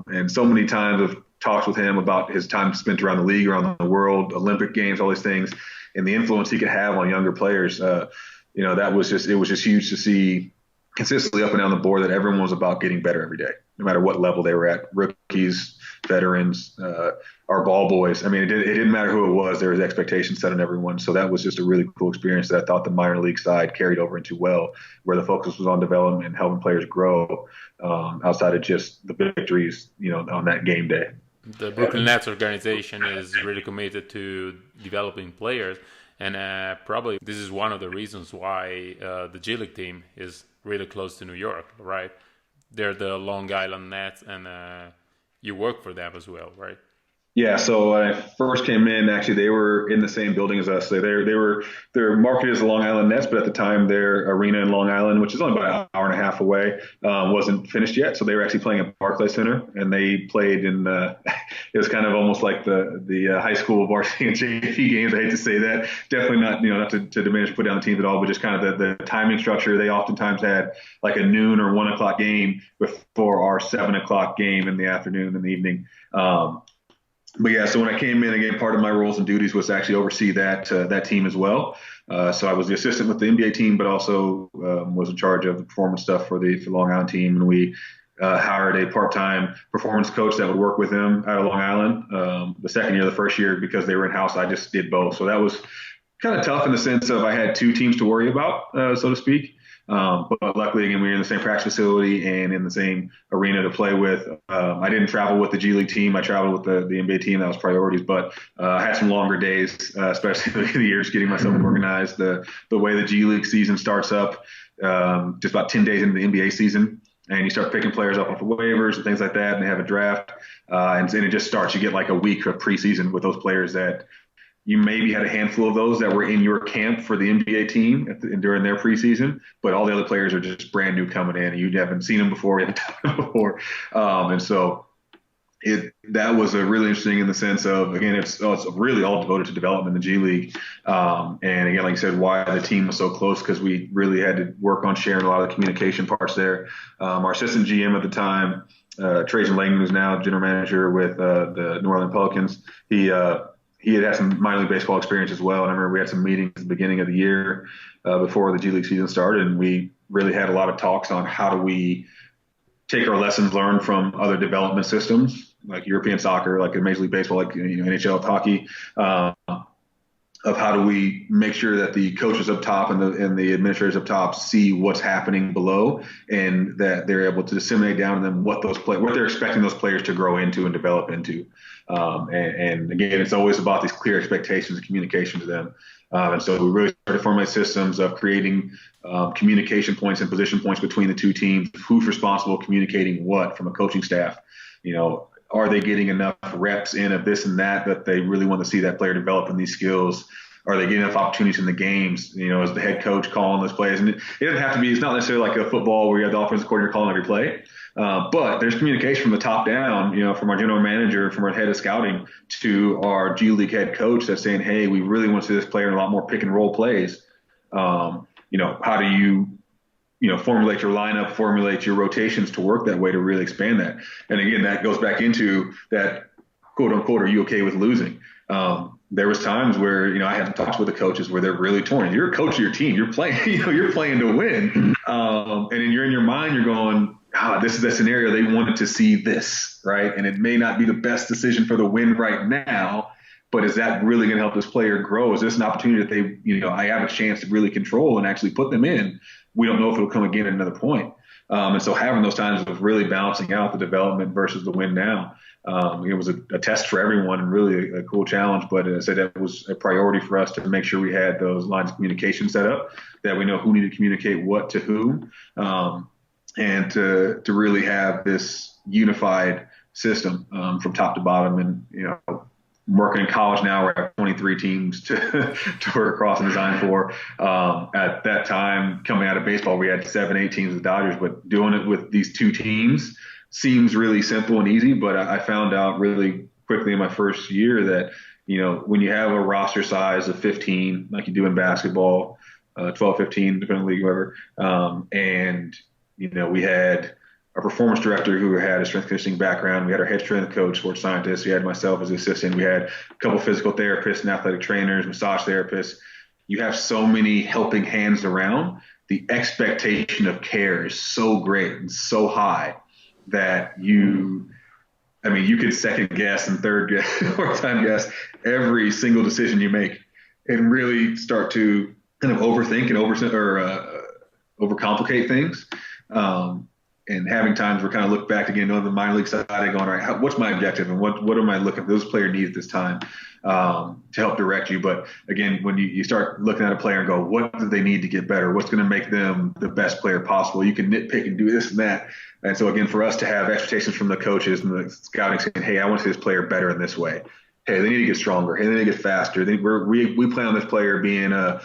And so many times I've talked with him about his time spent around the league, around the world, Olympic Games, all these things, and the influence he could have on younger players. It was just huge to see consistently up and down the board that everyone was about getting better every day, no matter what level they were at. Rookies, veterans, our ball boys. I mean, it didn't matter who it was. There was expectations set on everyone. So that was just a really cool experience that I thought the minor league side carried over into well, where the focus was on development and helping players grow outside of just the victories, on that game day. The Brooklyn Nets organization is really committed to developing players. And probably this is one of the reasons why the G League team is really close to New York, right? They're the Long Island Nets, and you work for them as well, right? Yeah, so when I first came in, actually, they were in the same building as us. So they're marketed as the Long Island Nets, but at the time, their arena in Long Island, which is only about an hour and a half away, wasn't finished yet. So they were actually playing at Barclays Center, and they played in. It was kind of almost like the high school varsity and JV games. I hate to say that. Definitely not, not to diminish, put down the teams at all, but just kind of the timing structure. They oftentimes had like a noon or 1 o'clock game before our 7 o'clock game in the afternoon and the evening. But yeah, so when I came in, again, part of my roles and duties was to actually oversee that team as well. So I was the assistant with the NBA team, but also was in charge of the performance stuff for the Long Island team. And we hired a part-time performance coach that would work with them out of Long Island. The second year, the first year, because they were in-house, I just did both. So that was kind of tough in the sense of I had two teams to worry about, so to speak. But luckily, again, we were in the same practice facility and in the same arena to play with. I didn't travel with the G League team. I traveled with the NBA team. That was priorities. But I had some longer days, especially the years getting myself organized. The way the G League season starts up, just about 10 days into the NBA season. And you start picking players up off of waivers and things like that. And they have a draft. And it just starts. You get like a week of preseason with those players that you maybe had a handful of those that were in your camp for the NBA team during their preseason, but all the other players are just brand new coming in, and you haven't seen them before, you haven't done them before. And so that was a really interesting in the sense of, again, it's really all devoted to development in the G League. And again, like I said, why the team was so close, because we really had to work on sharing a lot of the communication parts there. Our assistant GM at the time, Trajan Langdon, who's now general manager with the New Orleans Pelicans, he had some minor league baseball experience as well. And I remember we had some meetings at the beginning of the year before the G League season started, and we really had a lot of talks on how do we take our lessons learned from other development systems, like European soccer, like Major League Baseball, like NHL hockey, of how do we make sure that the coaches up top and the administrators up top see what's happening below, and that they're able to disseminate down to them what they're expecting those players to grow into and develop into. And again, it's always about these clear expectations and communication to them. And so we really started to formulate systems of creating communication points and position points between the two teams. Who's responsible communicating what from a coaching staff? Are they getting enough reps in of this and that they really want to see that player develop in these skills? Are they getting enough opportunities in the games? As the head coach calling those plays, and it doesn't have to be. It's not necessarily like a football where you have the offensive coordinator calling every play, but there's communication from the top down. From our general manager, from our head of scouting to our G League head coach that's saying, "Hey, we really want to see this player in a lot more pick and roll plays." How do you formulate your lineup, formulate your rotations to work that way to really expand that? And again, that goes back into that quote unquote, are you okay with losing? There was times where, I had talks with the coaches where they're really torn. You're a coach of your team. You're playing, you're playing to win. And then you're in your mind, you're going, this is the scenario. They wanted to see this, right? And it may not be the best decision for the win right now, but is that really going to help this player grow? Is this an opportunity that I have a chance to really control and actually put them in? We don't know if it'll come again at another point. And so having those times of really balancing out the development versus the win now, it was a test for everyone and really a cool challenge. But as I said, that was a priority for us to make sure we had those lines of communication set up, that we know who needed to communicate what to whom, and to really have this unified system from top to bottom. And, working in college now, we're at 23 teams to work across and design for. At that time, coming out of baseball, we had 7-8 teams of Dodgers, but doing it with these two teams seems really simple and easy. But I found out really quickly in my first year that, when you have a roster size of 15, like you do in basketball, 12, 15, depending on the league, whatever, and, we had our performance director who had a strength conditioning background. We had our head strength coach, sports scientist. We had myself as the assistant. We had a couple physical therapists and athletic trainers, massage therapists. You have so many helping hands around. The expectation of care is so great and so high that you could second guess and third guess or time guess every single decision you make and really start to kind of overthink and overcomplicate things. And having times where kind of look back again on the minor league side and going, all right, what's my objective and what am I looking for? Those player needs at this time to help direct you. But again, when you start looking at a player and go, what do they need to get better? What's going to make them the best player possible? You can nitpick and do this and that. And so again, for us to have expectations from the coaches and the scouting saying, hey, I want to see this player better in this way. Hey, they need to get stronger. Hey, they need to get faster. We plan on this player being a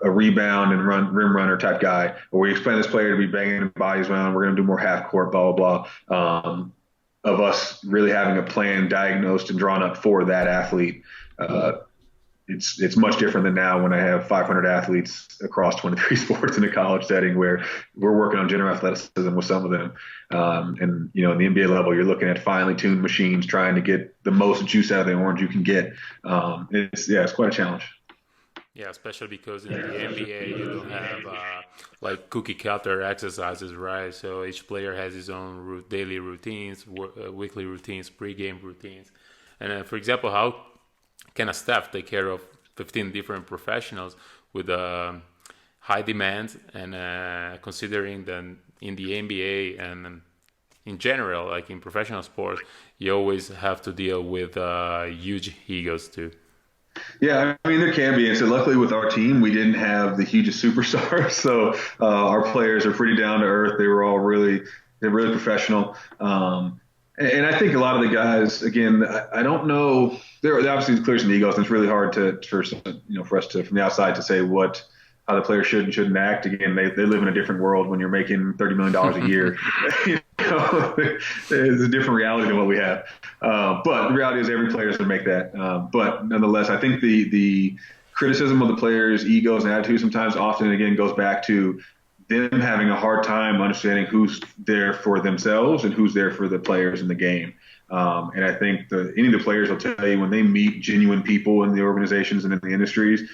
rebound and rim runner type guy, or we expect this player to be banging bodies around. We're going to do more half court, blah, blah, blah. Of us really having a plan diagnosed and drawn up for that athlete. It's much different than now when I have 500 athletes across 23 sports in a college setting where we're working on general athleticism with some of them. And, in the NBA level, you're looking at finely tuned machines trying to get the most juice out of the orange you can get. It's quite a challenge. Yeah, especially because in the NBA you don't have like cookie cutter exercises, right? So each player has his own daily routines, weekly routines, pre-game routines. And for example, how can a staff take care of 15 different professionals with high demand and considering that in the NBA and in general, like in professional sports, you always have to deal with huge egos too. Yeah, there can be. And so luckily with our team, we didn't have the hugest superstars. So our players are pretty down to earth. They were all they're really professional. And I think a lot of the guys, again, I don't know, there obviously clear some egos, and it's really hard for us to, from the outside, to say how the player should and shouldn't act. Again, they live in a different world when you're making $30 million a year. It's a different reality than what we have. But the reality is every player is going to make that. But nonetheless, I think the criticism of the players' egos and attitudes sometimes often, again, goes back to them having a hard time understanding who's there for themselves and who's there for the players in the game. And I think any of the players will tell you when they meet genuine people in the organizations and in the industries,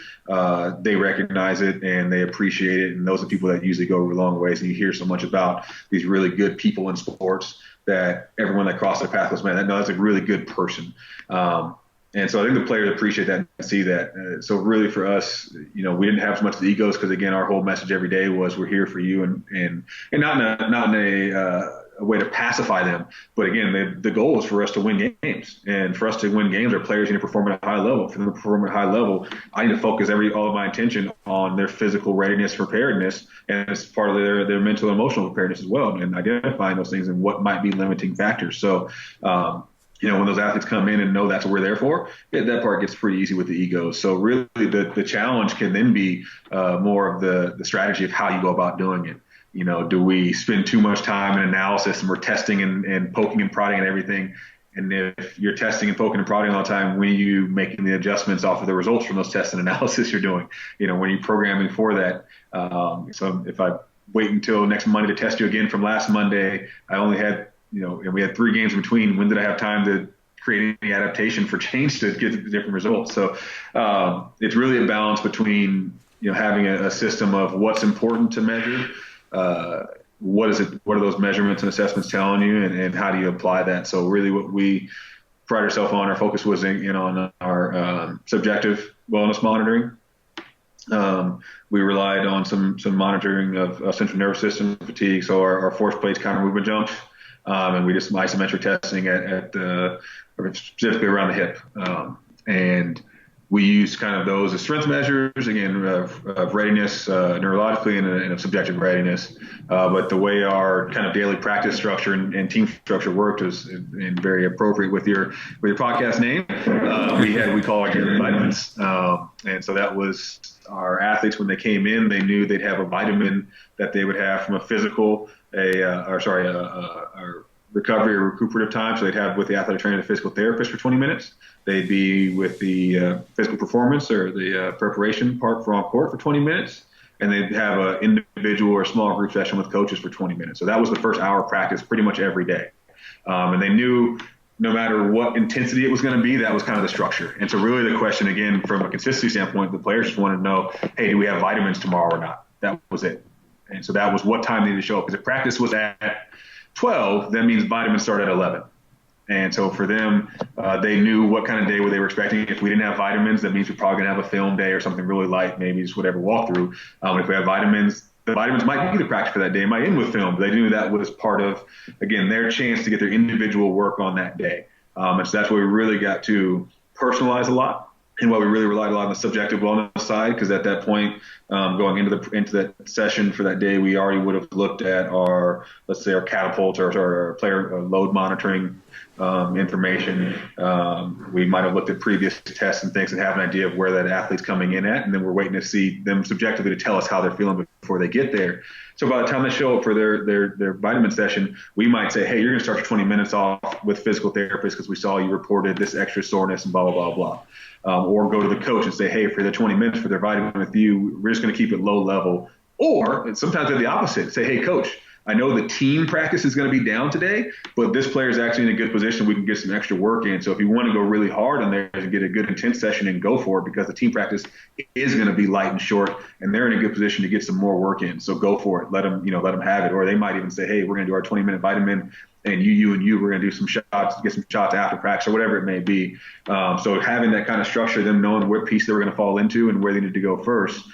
they recognize it and they appreciate it. And those are people that usually go a long ways. And you hear so much about these really good people in sports that everyone that crossed their path was, man, that's a really good person. And so I think the players appreciate that and see that. So really for us, we didn't have as much of the egos because, again, our whole message every day was we're here for you and not in a way to pacify them. But again, the goal is for us to win games. And for us to win games, our players need to perform at a high level. For them to perform at a high level, I need to focus all of my attention on their physical readiness, preparedness, and it's part of their mental and emotional preparedness as well, and identifying those things and what might be limiting factors. So, when those athletes come in and know that's what we're there for, that part gets pretty easy with the egos. So really the challenge can then be more of the strategy of how you go about doing it. Do we spend too much time in analysis and we're testing and poking and prodding and everything? And if you're testing and poking and prodding all the time, when are you making the adjustments off of the results from those tests and analysis you're doing? When you're programming for that. So if I wait until next Monday to test you again from last Monday, I only had and we had 3 games in between. When did I have time to create any adaptation for change to get different results? So it's really a balance between, having a system of what's important to measure, what are those measurements and assessments telling you, and how do you apply that? So really what we pride ourselves on, our focus was on our subjective wellness monitoring. We relied on some monitoring of central nervous system fatigue, so our force plates, counter movement jumps. And we did some isometric testing at specifically around the hip. And we used kind of those as strength measures, again, of readiness, neurologically and of subjective readiness. But the way our kind of daily practice structure and team structure worked was and very appropriate with your podcast name. We call our vitamins. And so that was our athletes, when they came in, they knew they'd have a vitamin that they would have from a physical, recovery or recuperative time. So they'd have with the athletic trainer, the physical therapist for 20 minutes. They'd be with the physical performance or the preparation part for on court for 20 minutes. And they'd have an individual or small group session with coaches for 20 minutes. So that was the first hour of practice pretty much every day. And they knew no matter what intensity it was going to be, that was kind of the structure. And so really the question, again, from a consistency standpoint, the players just wanted to know, hey, do we have vitamins tomorrow or not? That was it. And so that was what time they needed to show up. Because if practice was at 12, that means vitamins start at 11. And so for them, they knew what kind of day they were expecting. If we didn't have vitamins, that means we're probably going to have a film day or something really light, maybe just whatever walkthrough. If we have vitamins, the vitamins might be the practice for that day. It might end with film. They knew that was part of, again, their chance to get their individual work on that day. And so that's where we really got to personalize a lot. And why we really relied a lot on the subjective wellness side, because at that point, going into that session for that day, we already would have looked at our, let's say, our catapult or our player load monitoring information. We might have looked at previous tests and things and have an idea of where that athlete's coming in at, and then we're waiting to see them subjectively to tell us how they're feeling before they get there. So by the time they show up for their vitamin session, we might say, hey, you're going to start your 20 minutes off with physical therapist because we saw you reported this extra soreness and blah, blah, blah, blah. Or go to the coach and say, hey, for the 20 minutes for their vitamin with you, we're just going to keep it low level. Or sometimes they're the opposite. Say, hey, coach, I know the team practice is going to be down today, but this player is actually in a good position. We can get some extra work in. So if you want to go really hard on there and get a good intense session and go for it, because the team practice is going to be light and short, and they're in a good position to get some more work in. So go for it. Let them have it. Or they might even say, hey, we're going to do our 20-minute vitamin, and you, we're going to do some shots, get some shots after practice or whatever it may be. So having that kind of structure, them knowing what piece they were going to fall into and where they need to go first.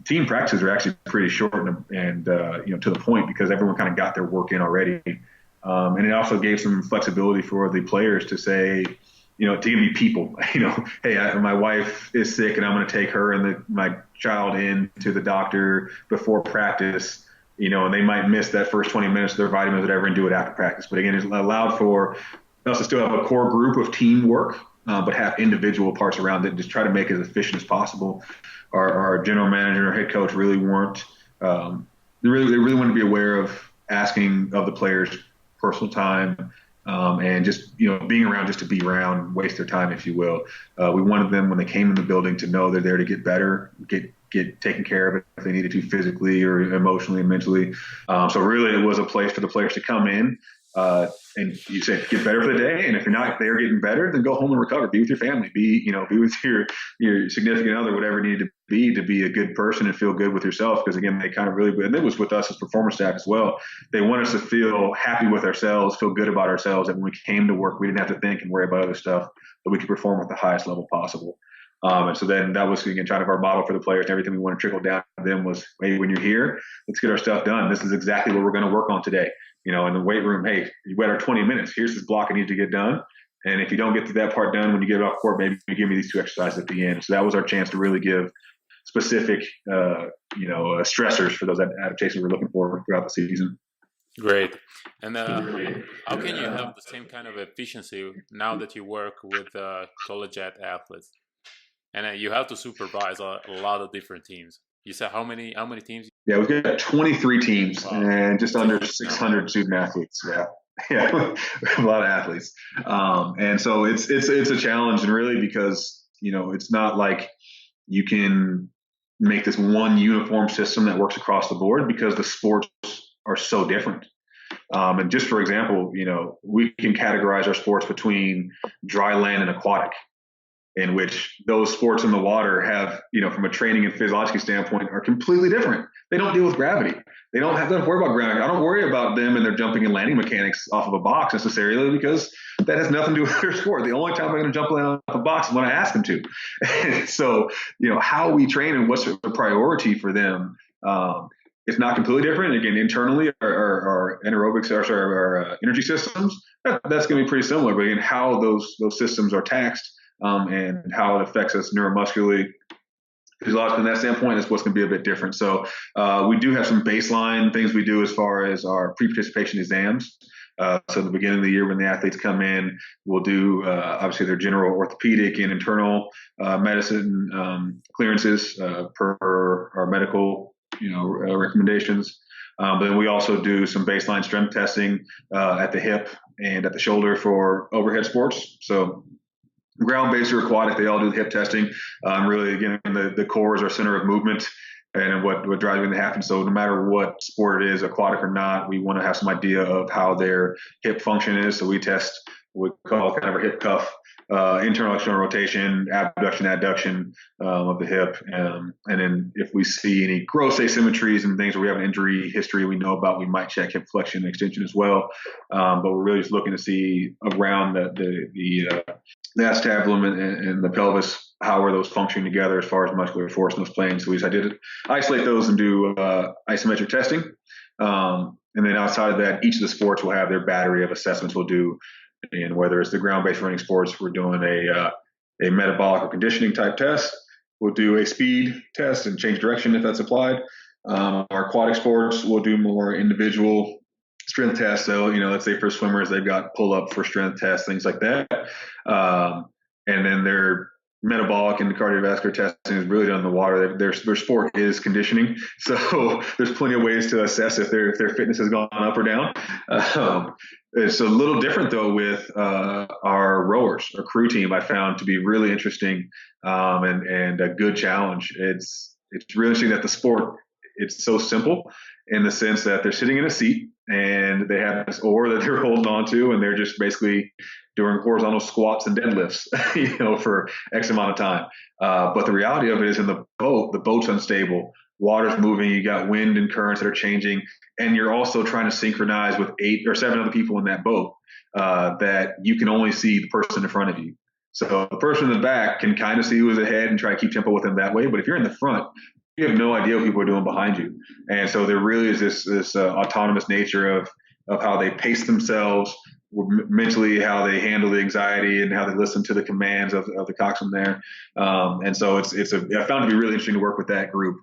Team practices are actually pretty short and to the point, because everyone kind of got their work in already. And it also gave some flexibility for the players to say, to be people, hey, my wife is sick and I'm going to take her and my child in to the doctor before practice, and they might miss that first 20 minutes of their vitamins, whatever, and do it after practice. But again, it's allowed for us to still have a core group of teamwork, but have individual parts around it and just try to make it as efficient as possible. Our general manager, our head coach really weren't. They really wanted to be aware of asking of the players personal time and just being around just to be around, waste their time, if you will. We wanted them when they came in the building to know they're there to get better, get taken care of if they needed to physically or emotionally and mentally. So really, it was a place for the players to come in. And you said get better for the day, and if you're not there getting better, then go home and recover. Be with your family. Be with your significant other, whatever it needed to be a good person and feel good with yourself. Because again, they kind of really, and it was with us as performance staff as well. They want us to feel happy with ourselves, feel good about ourselves. That when we came to work, we didn't have to think and worry about other stuff, but we could perform at the highest level possible. And so then that was, again, kind of our model for the players, and everything we want to trickle down to them was, hey, when you're here, let's get our stuff done. This is exactly what we're going to work on today. In the weight room, hey, you got our 20 minutes. Here's this block I need to get done. And if you don't get to that part done when you get off court, maybe you give me these 2 exercises at the end. So that was our chance to really give specific, stressors for those adaptations we're looking for throughout the season. Great. And how can you have the same kind of efficiency now that you work with collegiate athletes? And you have to supervise a lot of different teams. You said how many teams? Yeah, we've got 23 teams and just under 600 student athletes. Yeah, a lot of athletes. And so it's a challenge, and really because it's not like you can make this one uniform system that works across the board, because the sports are so different. And just for example, we can categorize our sports between dry land and aquatic, in which those sports in the water have, from a training and physiological standpoint, are completely different. They don't deal with gravity. They don't have to worry about gravity. I don't worry about them and their jumping and landing mechanics off of a box necessarily, because that has nothing to do with their sport. The only time they're going to jump and land off a box is when I ask them to. And so, how we train and what's the priority for them, it's not completely different. Again, internally, our anaerobics, our energy systems, that's going to be pretty similar. But again, how those systems are taxed, and how it affects us neuromuscularly, physiologically, from that standpoint, is what's going to be a bit different. So we do have some baseline things we do as far as our pre-participation exams. So at the beginning of the year when the athletes come in, we'll do obviously their general orthopedic and internal medicine clearances per our medical recommendations. But then we also do some baseline strength testing at the hip and at the shoulder for overhead sports. So ground-based or aquatic, they all do the hip testing. Really, again, the core is our center of movement and what drives it to happen. So no matter what sport it is, aquatic or not, we want to have some idea of how their hip function is. So we test what we call kind of a hip cuff, internal external rotation, abduction, adduction of the hip. And then if we see any gross asymmetries and things where we have an injury history we know about, we might check hip flexion and extension as well. But we're really just looking to see around the acetabulum and the pelvis, how are those functioning together as far as muscular force in those planes. So we decided to isolate those and do isometric testing. And then outside of that, each of the sports will have their battery of assessments we'll do. And whether it's the ground-based running sports, we're doing a metabolic or conditioning type test. We'll do a speed test and change direction if that's applied. Our aquatic sports, we'll do more individual strength tests. So, let's say for swimmers, they've got pull-up for strength tests, things like that. And then their metabolic and cardiovascular testing is really done in the water. Their sport is conditioning. So there's plenty of ways to assess if their fitness has gone up or down. It's a little different though with our rowers, our crew team. I found to be really interesting and a good challenge. It's really interesting that the sport, it's so simple in the sense that they're sitting in a seat and they have this oar that they're holding on to, and they're just basically doing horizontal squats and deadlifts, for X amount of time. But the reality of it is in the boat's unstable. Water's moving, you got wind and currents that are changing, and you're also trying to synchronize with 8 or 7 other people in that boat that you can only see the person in front of you. So the person in the back can kind of see who's ahead and try to keep tempo with them that way. But if you're in the front, you have no idea what people are doing behind you. And so there really is this autonomous nature of how they pace themselves, mentally, how they handle the anxiety and how they listen to the commands of the coxswain there. And so I found it to be really interesting to work with that group.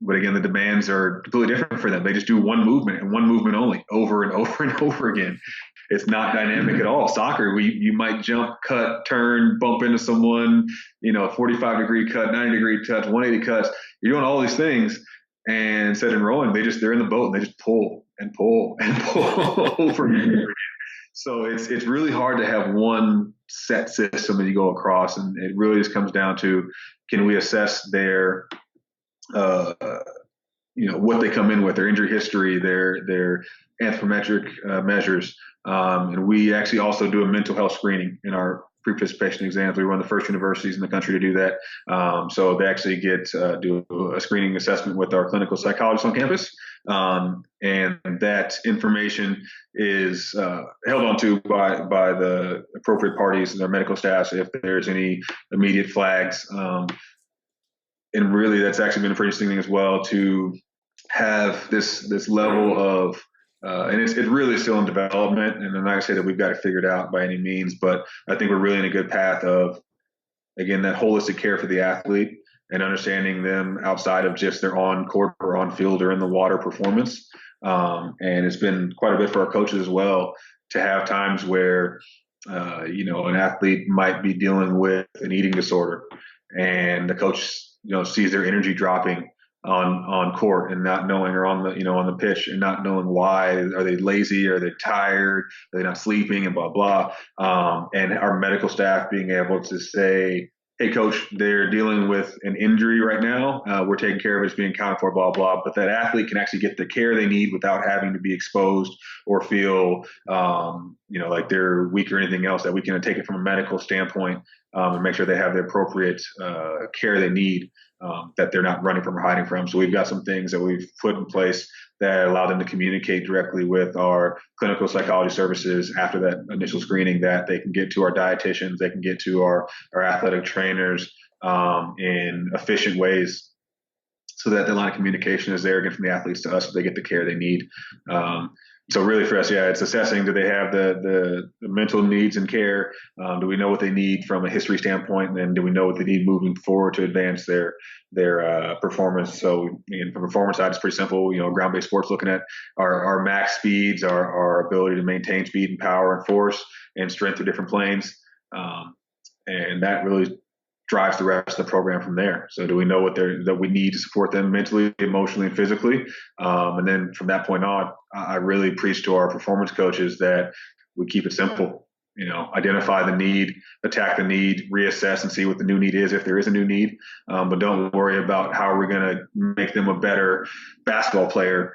But again, the demands are completely different for them. They just do one movement and one movement only over and over and over again. It's not dynamic at all. Soccer, you might jump, cut, turn, bump into someone, 45-degree cut, 90-degree cuts, 180 cuts. You're doing all these things. And instead of rowing, they're in the boat and they just pull and pull and pull over and over again. So it's really hard to have one set system that you go across. And it really just comes down to, can we assess their what they come in with, their injury history, their anthropometric measures. And we actually also do a mental health screening in our pre-participation exams. We run the first universities in the country to do that. So they actually do a screening assessment with our clinical psychologists on campus. And that information is held onto by the appropriate parties and their medical staff if there's any immediate flags. And really, that's actually been a pretty interesting thing as well to have this level of, and it really is still in development. And I'm not going to say that we've got it figured out by any means, but I think we're really in a good path of, again, that holistic care for the athlete and understanding them outside of just their on court or on field or in the water performance. And it's been quite a bit for our coaches as well to have times where, an athlete might be dealing with an eating disorder and the coach sees their energy dropping on court and not knowing, or on the pitch and not knowing why. Are they lazy? Are they tired? Are they not sleeping? And blah, blah. And our medical staff being able to say, hey, coach, they're dealing with an injury right now. We're taking care of it. It's being accounted for, blah, blah. But that athlete can actually get the care they need without having to be exposed or feel, like they're weak or anything else, that we can take it from a medical standpoint and make sure they have the appropriate care they need, that they're not running from or hiding from. So we've got some things that we've put in place that allow them to communicate directly with our clinical psychology services after that initial screening, that they can get to our dietitians, they can get to our athletic trainers in efficient ways, so that the line of communication is there again from the athletes to us so they get the care they need. So really for us, it's assessing, do they have the mental needs and care? Do we know what they need from a history standpoint? And then do we know what they need moving forward to advance their performance? So again, from the performance side, it's pretty simple. Ground-based sports, looking at our max speeds, our ability to maintain speed and power and force and strength through different planes. And that really drives the rest of the program from there. So do we know that we need to support them mentally, emotionally, and physically? And then from that point on, I really preach to our performance coaches that we keep it simple. Identify the need, attack the need, reassess and see what the new need is if there is a new need. But don't worry about how are we going to make them a better basketball player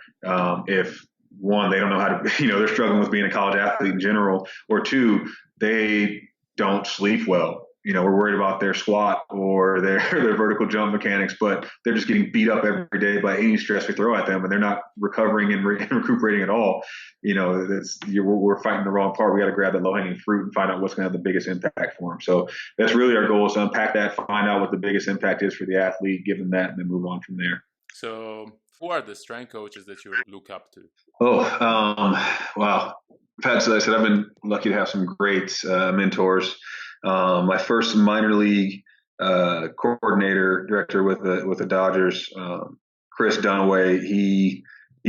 if one, they don't know how to, they're struggling with being a college athlete in general, or two, they don't sleep well. We're worried about their squat or their vertical jump mechanics, but they're just getting beat up every day by any stress we throw at them, and they're not recovering and recuperating at all. We're fighting the wrong part. We got to grab that low-hanging fruit and find out what's going to have the biggest impact for them. So that's really our goal, is to unpack that, find out what the biggest impact is for the athlete, give them that, and then move on from there. So who are the strength coaches that you look up to? Wow. As I said, I've been lucky to have some great mentors. My first minor league coordinator director with the Dodgers, Chris Dunaway, he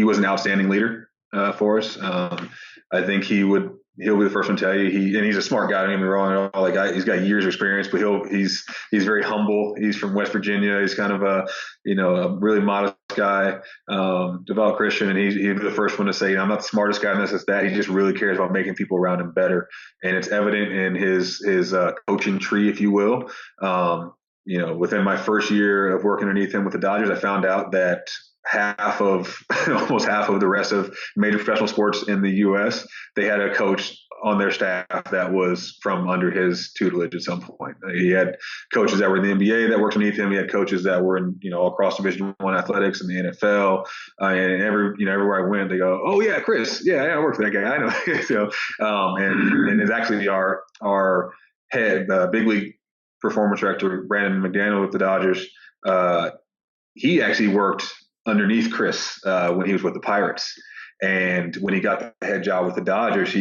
was an outstanding leader for us. I think he'll be the first one to tell you he's a smart guy. Don't get me wrong at all. Like he's got years of experience, but he's very humble. He's from West Virginia. He's kind of a really modest guy, devout Christian, and he'd be the first one to say, I'm not the smartest guy in this, that. He just really cares about making people around him better, and it's evident in his coaching tree, if you will. Within my first year of working underneath him with the Dodgers, I found out that almost half of the rest of major professional sports in the U.S., they had a coach on their staff that was from under his tutelage at some point. He had coaches that were in the NBA that worked underneath him. He had coaches that were in, all across Division I athletics and the NFL. And everywhere I went, they go, "Oh yeah, Chris, yeah, I work for that guy. I know." And it's actually our head big league performance director, Brandon McDaniel with the Dodgers. He actually worked underneath Chris when he was with the Pirates. And when he got the head job with the Dodgers,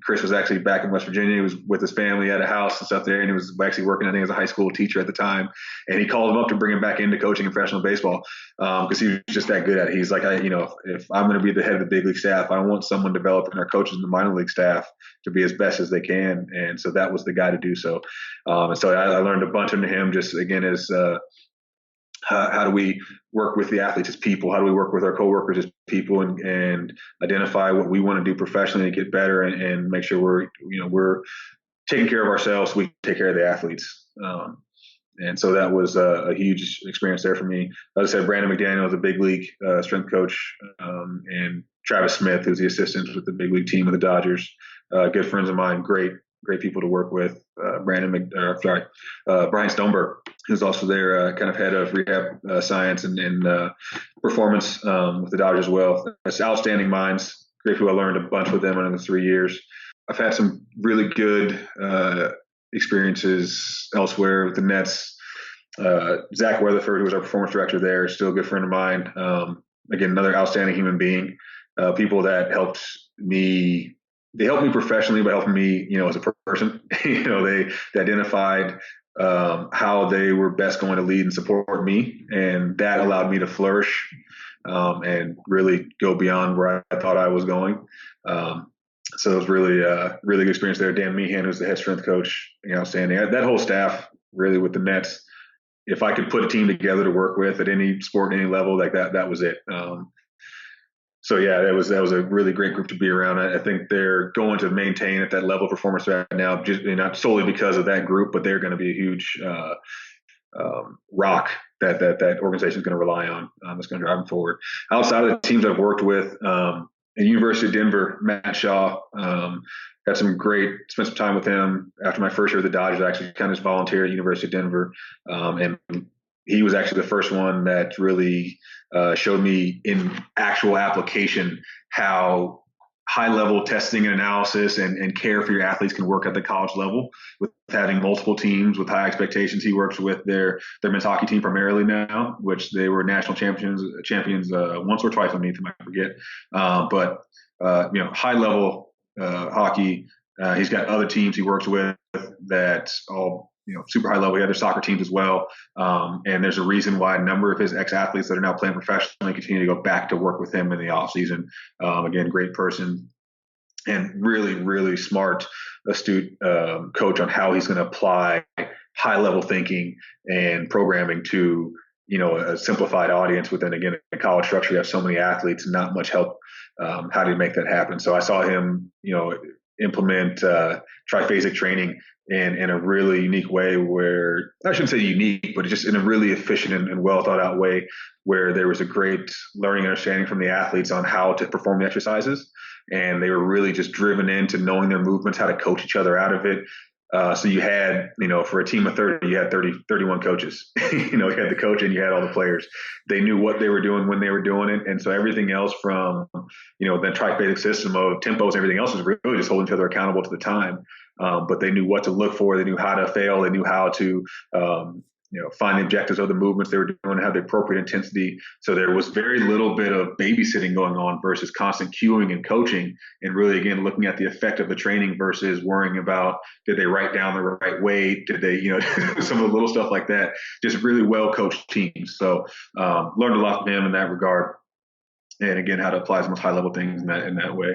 Chris was actually back in West Virginia. He was with his family, he had a house and stuff there, and he was actually working, I think, as a high school teacher at the time. And he called him up to bring him back into coaching in professional baseball because he was just that good at it. He's like, if I'm going to be the head of the big league staff, I want someone developing our coaches in the minor league staff to be as best as they can. And so that was the guy to do so. And so I learned a bunch under him, just again as how do we work with the athletes as people? How do we work with our coworkers as people and identify what we want to do professionally to get better and make sure we're taking care of ourselves so we take care of the athletes. And so that was a huge experience there for me. As I said, Brandon McDaniel is a big league strength coach, and Travis Smith, who's the assistant with the big league team of the Dodgers, good friends of mine, great people to work with. Brian Stoneberg, who's also their kind of head of rehab science and performance with the Dodgers as well. That's outstanding minds. Great people. I learned a bunch with them in the 3 years. I've had some really good experiences elsewhere with the Nets. Zach Weatherford, who was our performance director there, is still a good friend of mine. Again, another outstanding human being. People that helped me. They helped me professionally by helping me, as a person. They identified how they were best going to lead and support me, and that allowed me to flourish and really go beyond where I thought I was going. So it was really good experience there. Dan Meehan, who's the head strength coach, outstanding. That whole staff, really, with the Nets, if I could put a team together to work with at any sport, any level, like that was it. So yeah, that was a really great group to be around. I think they're going to maintain at that level of performance right now, just not solely because of that group, but they're going to be a huge rock that organization is going to rely on. That's going to drive them forward. Outside of the teams I've worked with, at University of Denver, Matt Shaw, spent some time with him after my first year with the Dodgers. I actually kind of just volunteered at University of Denver, and he was actually the first one that really showed me in actual application how high-level testing and analysis and care for your athletes can work at the college level with having multiple teams with high expectations. He works with their men's hockey team primarily now, which they were national champions once or twice underneath him, I forget. But high-level hockey. He's got other teams he works with that all super high level. He had their soccer teams as well. And there's a reason why a number of his ex-athletes that are now playing professionally continue to go back to work with him in the off season. Again, great person and really, really smart, astute coach on how he's going to apply high level thinking and programming to, a simplified audience within, again, a college structure. You have so many athletes, not much help. How do you make that happen? So I saw him, implement triphasic training in a really unique way, where I shouldn't say unique, but just in a really efficient and well thought out way, where there was a great learning and understanding from the athletes on how to perform the exercises. And they were really just driven into knowing their movements, how to coach each other out of it. So you had, for a team of 30, you had 31 coaches. You had the coach and you had all the players. They knew what they were doing when they were doing it. And so everything else from, that triphasic system of tempos and everything else was really just holding each other accountable to the time. But they knew what to look for. They knew how to fail. They knew how to, find the objectives of the movements they were doing, have the appropriate intensity. So there was very little bit of babysitting going on versus constant cueing and coaching, and really, again, looking at the effect of the training versus worrying about, did they write down the right weight? Did they, some of the little stuff like that, just really well coached teams. So learned a lot from him in that regard. And again, how to apply some high level things in that way.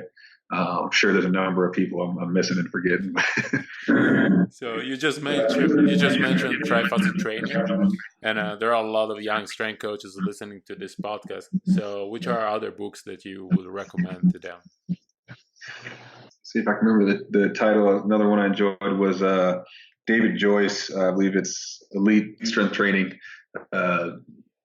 I'm sure there's a number of people I'm missing and forgetting. So you just mentioned triphasic training, and there are a lot of young strength coaches listening to this podcast. So which are other books that you would recommend to them? See if I can remember the title. Another one I enjoyed was David Joyce. I believe it's Elite Strength Training.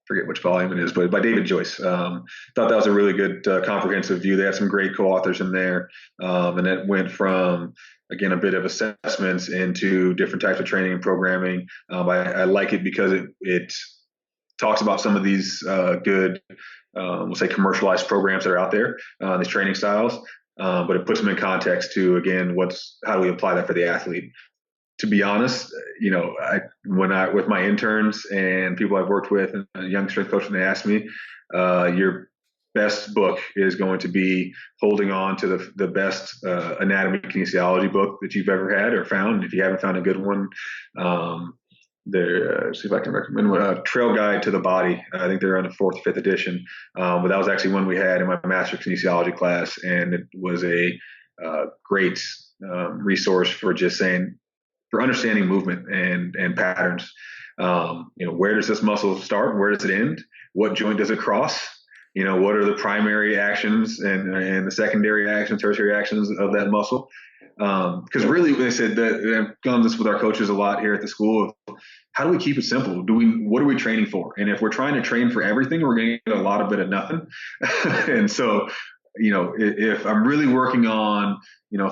Forget which volume it is, but by David Joyce. Thought that was a really good comprehensive view. They had some great co-authors in there, and it went from, again, a bit of assessments into different types of training and programming. I like it because it talks about some of these good, we'll say, commercialized programs that are out there, these training styles, but it puts them in context to, again, how do we apply that for the athlete? To be honest, with my interns and people I've worked with, and a young strength coach, when they ask me, your best book is going to be holding on to the best anatomy kinesiology book that you've ever had or found. If you haven't found a good one, see if I can recommend one. Trail Guide to the Body. I think they're on the 4th or 5th edition, but that was actually one we had in my master kinesiology class, and it was a great resource for just saying, for understanding movement and patterns. Where does this muscle start? Where does it end? What joint does it cross? What are the primary actions and the secondary actions, tertiary actions of that muscle? Because really, they said that I've done this with our coaches a lot here at the school. How do we keep it simple? What are we training for? And if we're trying to train for everything, we're going to get a lot of bit of nothing. And so, if I'm really working on,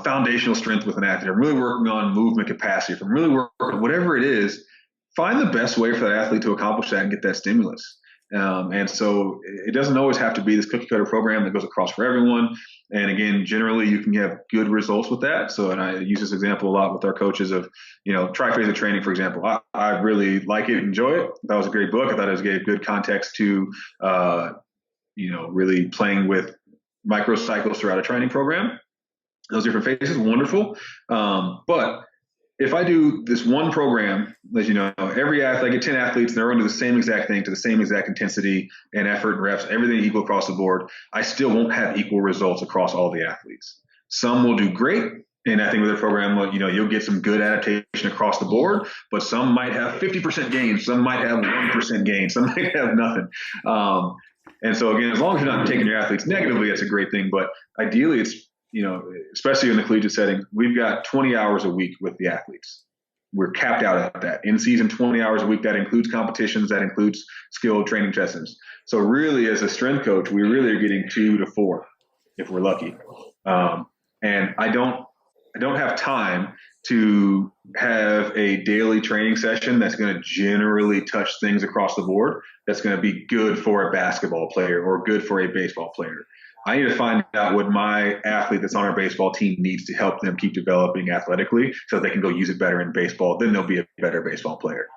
foundational strength with an athlete, I'm really working on movement capacity, if I'm really working, whatever it is, find the best way for that athlete to accomplish that and get that stimulus. And so it doesn't always have to be this cookie cutter program that goes across for everyone. And again, generally you can have good results with that. So, and I use this example a lot with our coaches of, triphasic training, for example. I really like it, enjoy it. That was a great book. I thought it gave good context to, really playing with microcycles throughout a training program. Those different phases, wonderful. But if I do this one program, as you know, every athlete, I get 10 athletes, and they're going to do the same exact thing to the same exact intensity and effort and reps, everything equal across the board, I still won't have equal results across all the athletes. Some will do great. And I think with the program, you'll get some good adaptation across the board, but some might have 50% gains, some might have 1% gains, some might have nothing. And so again, as long as you're not taking your athletes negatively, that's a great thing. But ideally, it's, especially in the collegiate setting, we've got 20 hours a week with the athletes. We're capped out at that. In season, 20 hours a week. That includes competitions. That includes skill training sessions. So really, as a strength coach, we really are getting 2 to 4 if we're lucky. And I don't have time to have a daily training session that's going to generally touch things across the board. That's going to be good for a basketball player or good for a baseball player. I need to find out what my athlete that's on our baseball team needs to help them keep developing athletically so they can go use it better in baseball. Then they'll be a better baseball player.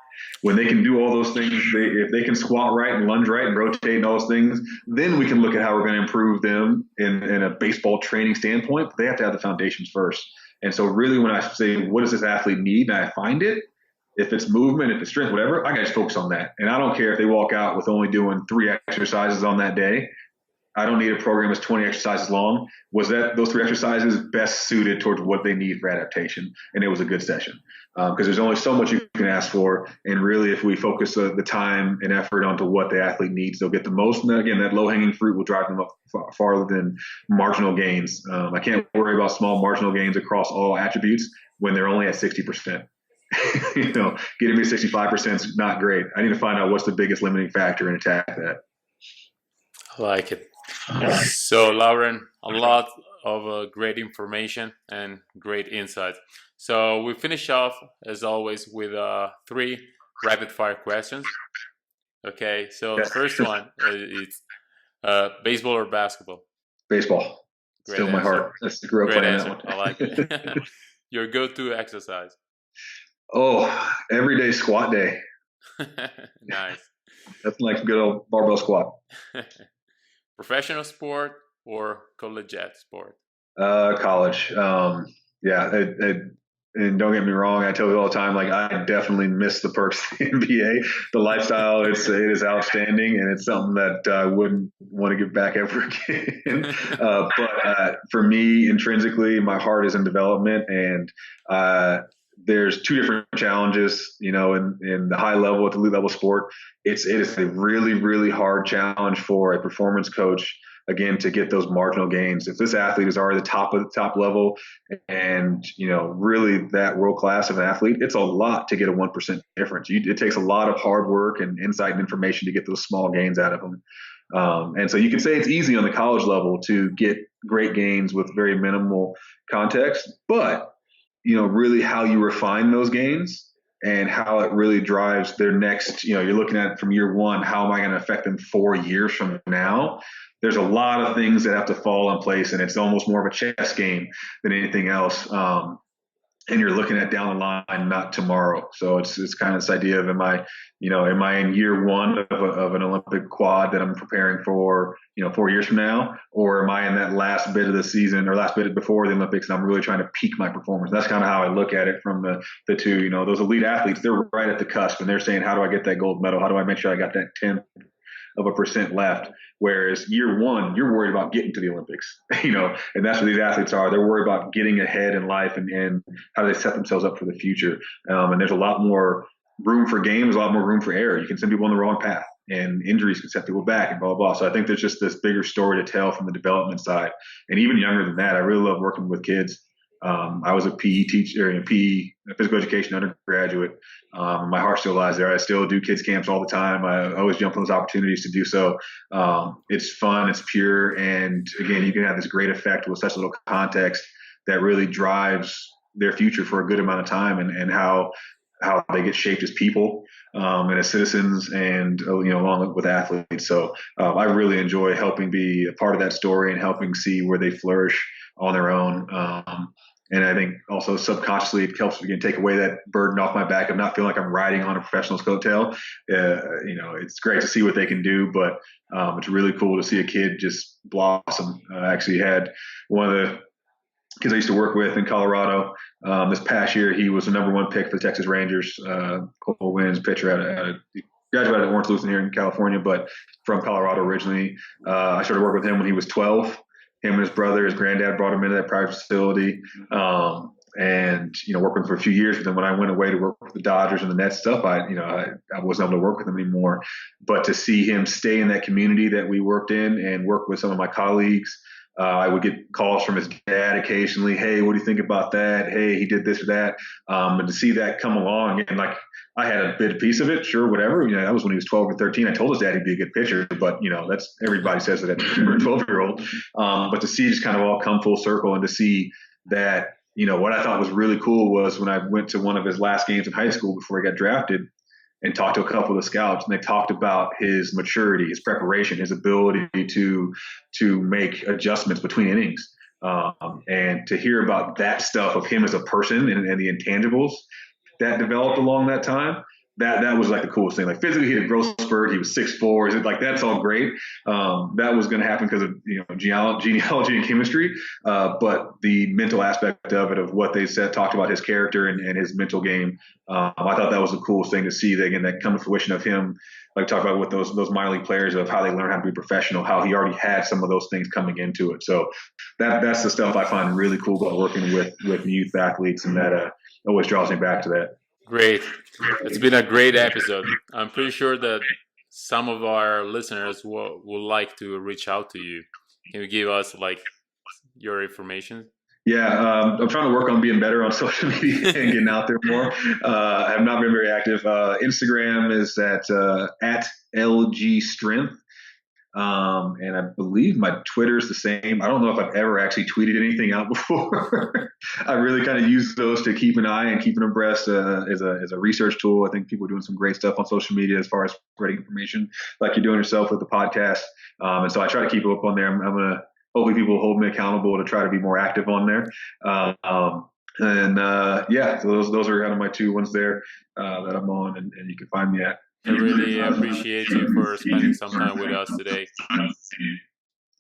When they can do all those things, if they can squat right and lunge right and rotate and all those things, then we can look at how we're going to improve them in a baseball training standpoint. But they have to have the foundations first. And so really when I say, what does this athlete need? And I find it, if it's movement, if it's strength, whatever, I got to just focus on that. And I don't care if they walk out with only doing 3 exercises on that day. I don't need a program that's 20 exercises long. Was that those 3 exercises best suited towards what they need for adaptation? And it was a good session because there's only so much you can ask for. And really, if we focus the time and effort onto what the athlete needs, they'll get the most. And again, that low-hanging fruit will drive them up farther than marginal gains. I can't worry about small marginal gains across all attributes when they're only at 60%. Getting me 65% is not great. I need to find out what's the biggest limiting factor and attack that. I like it. So, Lauren, a lot of great information and great insights. So we finish off, as always, with 3 rapid-fire questions. Okay, so the first one is baseball or basketball? Baseball. Great Still answer. My heart. That's the great playing answer. That one. I like it. Your go-to exercise? Oh, everyday squat day. Nice. That's like good old barbell squat. Professional sport or collegiate sport? College. And don't get me wrong, I tell you all the time, like I definitely miss the perks of the NBA. The lifestyle, it is outstanding, and it's something that I wouldn't want to give back ever again. But for me, intrinsically, my heart is in development, and there's 2 different challenges, in the high level, at the elite level sport. It is a really, really hard challenge for a performance coach, again, to get those marginal gains. If this athlete is already the top level and, really that world class of an athlete, it's a lot to get a 1% difference. It takes a lot of hard work and insight and information to get those small gains out of them. And so you can say it's easy on the college level to get great gains with very minimal context, but really how you refine those gains and how it really drives their next, you're looking at from year 1, how am I going to affect them 4 years from now? There's a lot of things that have to fall in place, and it's almost more of a chess game than anything else. And you're looking at down the line, not tomorrow. So it's kind of this idea of am I in year 1 of an Olympic quad that I'm preparing for, 4 years from now, or am I in that last bit of the season or last bit before the Olympics and I'm really trying to peak my performance? That's kind of how I look at it from the 2. Those elite athletes, they're right at the cusp and they're saying, how do I get that gold medal? How do I make sure I got that 10% left? Whereas year 1, you're worried about getting to the Olympics, and that's what these athletes are. They're worried about getting ahead in life and how do they set themselves up for the future. And there's a lot more room for games, a lot more room for error. You can send people on the wrong path and injuries can set people back and blah, blah, blah. So I think there's just this bigger story to tell from the development side. And even younger than that, I really love working with kids. I was a PE teacher, physical education undergraduate. My heart still lies there. I still do kids camps all the time. I always jump on those opportunities to do so. It's fun, it's pure, and again, you can have this great effect with such little context that really drives their future for a good amount of time, and how they get shaped as people and as citizens, and along with athletes. So I really enjoy helping be a part of that story and helping see where they flourish on their own. And I think also subconsciously it helps again take away that burden off my back of not feeling like I'm riding on a professional's coattail. It's great to see what they can do, but it's really cool to see a kid just blossom. I actually had one of the kids I used to work with in Colorado this past year. He was the number 1 pick for the Texas Rangers. Cole Wins, pitcher graduated at Orange Lutheran here in California, but from Colorado originally. I started working with him when he was 12. Him and his brother, his granddad brought him into that private facility, and worked with him for a few years. But then when I went away to work with the Dodgers and the Nets stuff, I wasn't able to work with him anymore. But to see him stay in that community that we worked in and work with some of my colleagues, I would get calls from his dad occasionally. Hey, what do you think about that? Hey, he did this or that. And to see that come along, and like I had a bit of piece of it, sure, whatever. That was when he was 12 or 13. I told his dad he'd be a good pitcher, but that's everybody says that for a 12-year-old. But to see just kind of all come full circle, and to see that, what I thought was really cool was when I went to one of his last games in high school before he got drafted, and talked to a couple of the scouts, and they talked about his maturity, his preparation, his ability to make adjustments between innings. And to hear about that stuff of him as a person and the intangibles that developed along that time that was like the coolest thing. Like physically, he had a growth spurt. He was 6'4". Is it like that's all great? That was going to happen because of genealogy and chemistry, but the mental aspect of it, of what they said, talked about his character and his mental game. I thought that was the coolest thing to see. That come to fruition of him. Like talk about with those minor league players, of how they learn how to be professional, how he already had some of those things coming into it. So that's the stuff I find really cool about working with youth athletes, and that always draws me back to that. Great. It's been a great episode. I'm pretty sure that some of our listeners would like to reach out to you. Can you give us like your information? Yeah, I'm trying to work on being better on social media and getting out there more. I have not been very active. Instagram is at LG Strength. And I believe my Twitter is the same. I don't know if I've ever actually tweeted anything out before. I really kind of use those to keep an eye and keeping abreast as a research tool. I think people are doing some great stuff on social media as far as spreading information, like you're doing yourself with the podcast. And so I try to keep up on there. I'm going to hopefully people hold me accountable to try to be more active on there. So those are kind of my two ones there that I'm on, and you can find me at. I really appreciate you for spending some time with us today.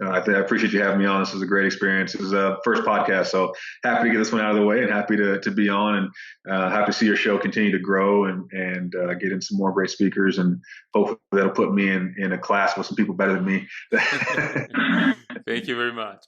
I appreciate you having me on. This was a great experience. It was a first podcast, so happy to get this one out of the way, and happy to be on, and happy to see your show continue to grow and get in some more great speakers, and hopefully that'll put me in a class with some people better than me. Thank you very much.